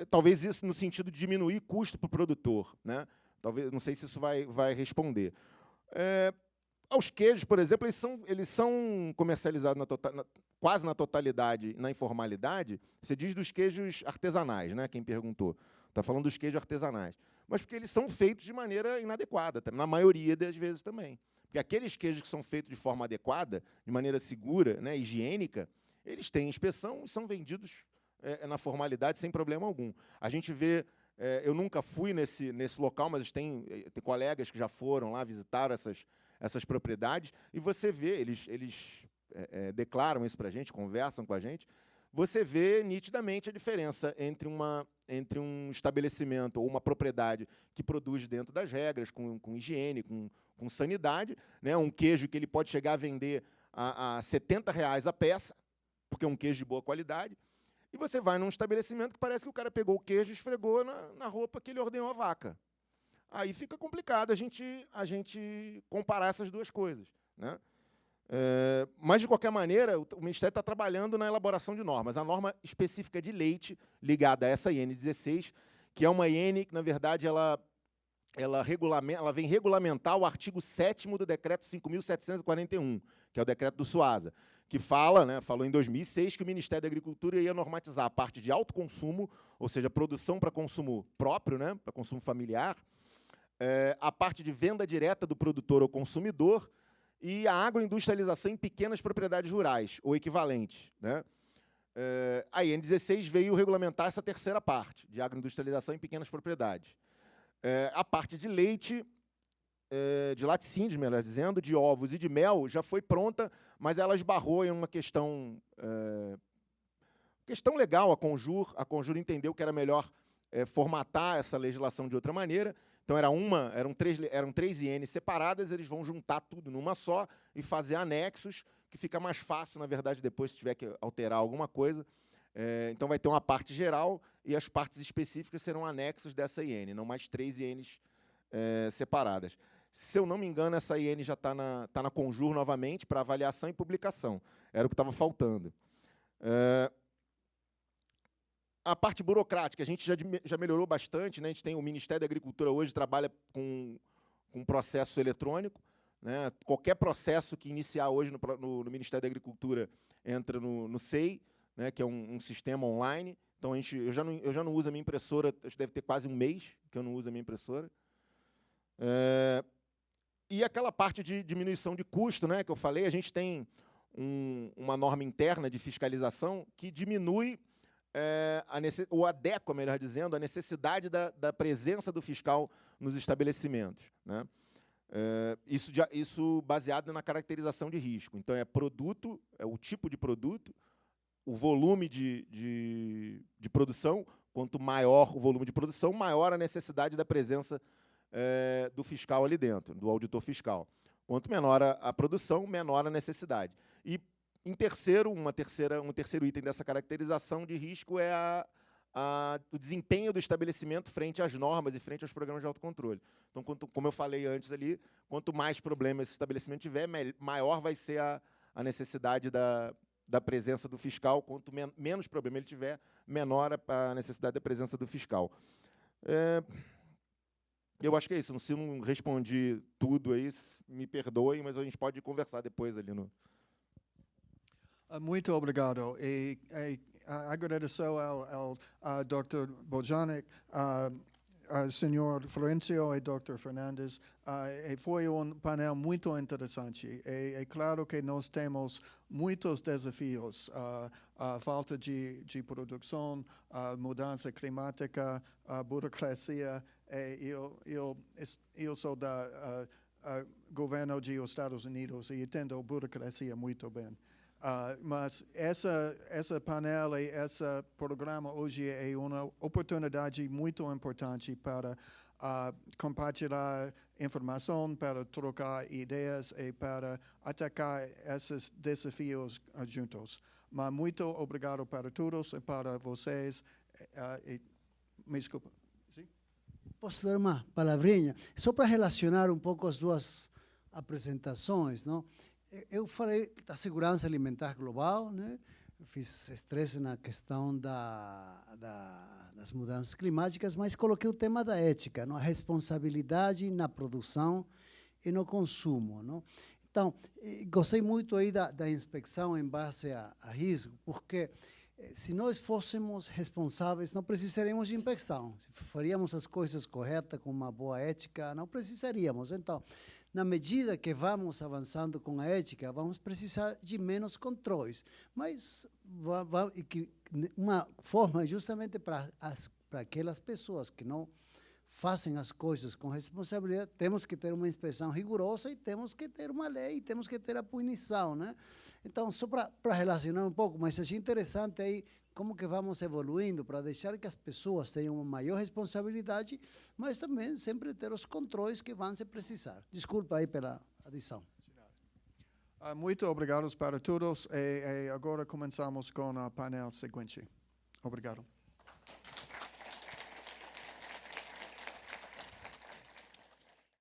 talvez isso no sentido de diminuir custo para o produtor, né? Talvez, não sei se isso vai responder. Os queijos, por exemplo, eles são comercializados quase na totalidade, na informalidade. Você diz dos queijos artesanais, né? Quem perguntou. Está falando dos queijos artesanais. Mas porque eles são feitos de maneira inadequada, na maioria das vezes também. Porque aqueles queijos que são feitos de forma adequada, de maneira segura, né, higiênica, eles têm inspeção e são vendidos na formalidade sem problema algum. A gente vê, eu nunca fui nesse local, mas tem colegas que já foram lá, visitaram essas propriedades, e você vê, eles declaram isso para a gente, conversam com a gente, você vê nitidamente a diferença entre um estabelecimento ou uma propriedade que produz dentro das regras, com higiene, com sanidade, né, um queijo que ele pode chegar a vender a R$70 a peça, porque é um queijo de boa qualidade, e você vai num estabelecimento que parece que o cara pegou o queijo e esfregou na roupa que ele ordenhou a vaca. Aí fica complicado a gente comparar essas duas coisas, né? Mas, de qualquer maneira, o Ministério está trabalhando na elaboração de normas. A norma específica de leite, ligada a essa IN 16, que é uma IN que, na verdade, ela vem regulamentar o artigo 7º do Decreto 5.741, que é o decreto do SUASA, que falou em 2006 que o Ministério da Agricultura ia normatizar a parte de autoconsumo, ou seja, produção para consumo próprio, né, para consumo familiar, a parte de venda direta do produtor ao consumidor, e a agroindustrialização em pequenas propriedades rurais, ou equivalentes, né? A IN 16 veio regulamentar essa terceira parte, de agroindustrialização em pequenas propriedades. A parte de leite, de laticínios, melhor dizendo, de ovos e de mel, já foi pronta, mas ela esbarrou em uma questão legal. A Conjur entendeu que era melhor formatar essa legislação de outra maneira. Então, eram três INs separadas, eles vão juntar tudo numa só e fazer anexos, que fica mais fácil, na verdade, depois, se tiver que alterar alguma coisa. Então, vai ter uma parte geral e as partes específicas serão anexos dessa IN, não mais 3 INs separadas. Se eu não me engano, essa IN já está na Conjur novamente para avaliação e publicação. Era o que estava faltando. A parte burocrática, a gente já melhorou bastante, né? A gente tem o Ministério da Agricultura hoje trabalha com processo eletrônico, né? Qualquer processo que iniciar hoje no Ministério da Agricultura entra no SEI, né? Que é um sistema online. Então eu já não uso a minha impressora, acho que deve ter quase um mês que eu não uso a minha impressora. E aquela parte de diminuição de custo, né? Que eu falei, a gente tem uma norma interna de fiscalização que diminui ou adequa, melhor dizendo, a necessidade da presença do fiscal nos estabelecimentos, né? Isso baseado na caracterização de risco. Então, produto, o tipo de produto, o volume de produção. Quanto maior o volume de produção, maior a necessidade da presença do fiscal ali dentro, do auditor fiscal. Quanto menor a produção, menor a necessidade. E, em terceiro, um terceiro item dessa caracterização de risco é o desempenho do estabelecimento frente às normas e frente aos programas de autocontrole. Então, como eu falei antes ali, quanto mais problemas esse estabelecimento tiver, maior vai ser a necessidade da presença do fiscal. Quanto menos problema ele tiver, menor a necessidade da presença do fiscal. Eu acho que é isso. Se eu não respondi tudo aí, me perdoem, mas a gente pode conversar depois ali no... Muito obrigado. E agradeço ao Dr. Bojanic, ao Sr. Florencio e Dr. Fernandes. Foi painel muito interessante. É claro que nós temos muitos desafios. A falta de produção, a mudança climática, a burocracia. Eu sou da governo dos Estados Unidos e entendo a burocracia muito bem. Mas essa panela e esse programa hoje é uma oportunidade muito importante para compartilhar informação, para trocar ideias e para atacar esses desafios juntos. Mas muito obrigado para todos e para vocês. Me desculpa. Posso dar uma palavrinha? Só para relacionar um pouco as duas apresentações, não? Eu falei da segurança alimentar global, né? Eu fiz estresse na questão das mudanças climáticas, mas coloquei o tema da ética, não? A responsabilidade na produção e no consumo, não? Então, gostei muito aí da inspeção em base a risco, porque se nós fôssemos responsáveis, não precisaríamos de inspeção. Se faríamos as coisas corretas, com uma boa ética, não precisaríamos. Então, na medida que vamos avançando com a ética, vamos precisar de menos controles. Mas uma forma justamente para aquelas pessoas que não fazem as coisas com responsabilidade, temos que ter uma inspeção rigorosa e temos que ter uma lei, temos que ter a punição, né? Então, só para relacionar um pouco, mas achei interessante aí como que vamos evoluindo para deixar que as pessoas tenham uma maior responsabilidade, mas também sempre ter os controles que vão se precisar. Desculpa aí pela adição. Muito obrigado para todos. Agora começamos com o painel seguinte. Obrigado.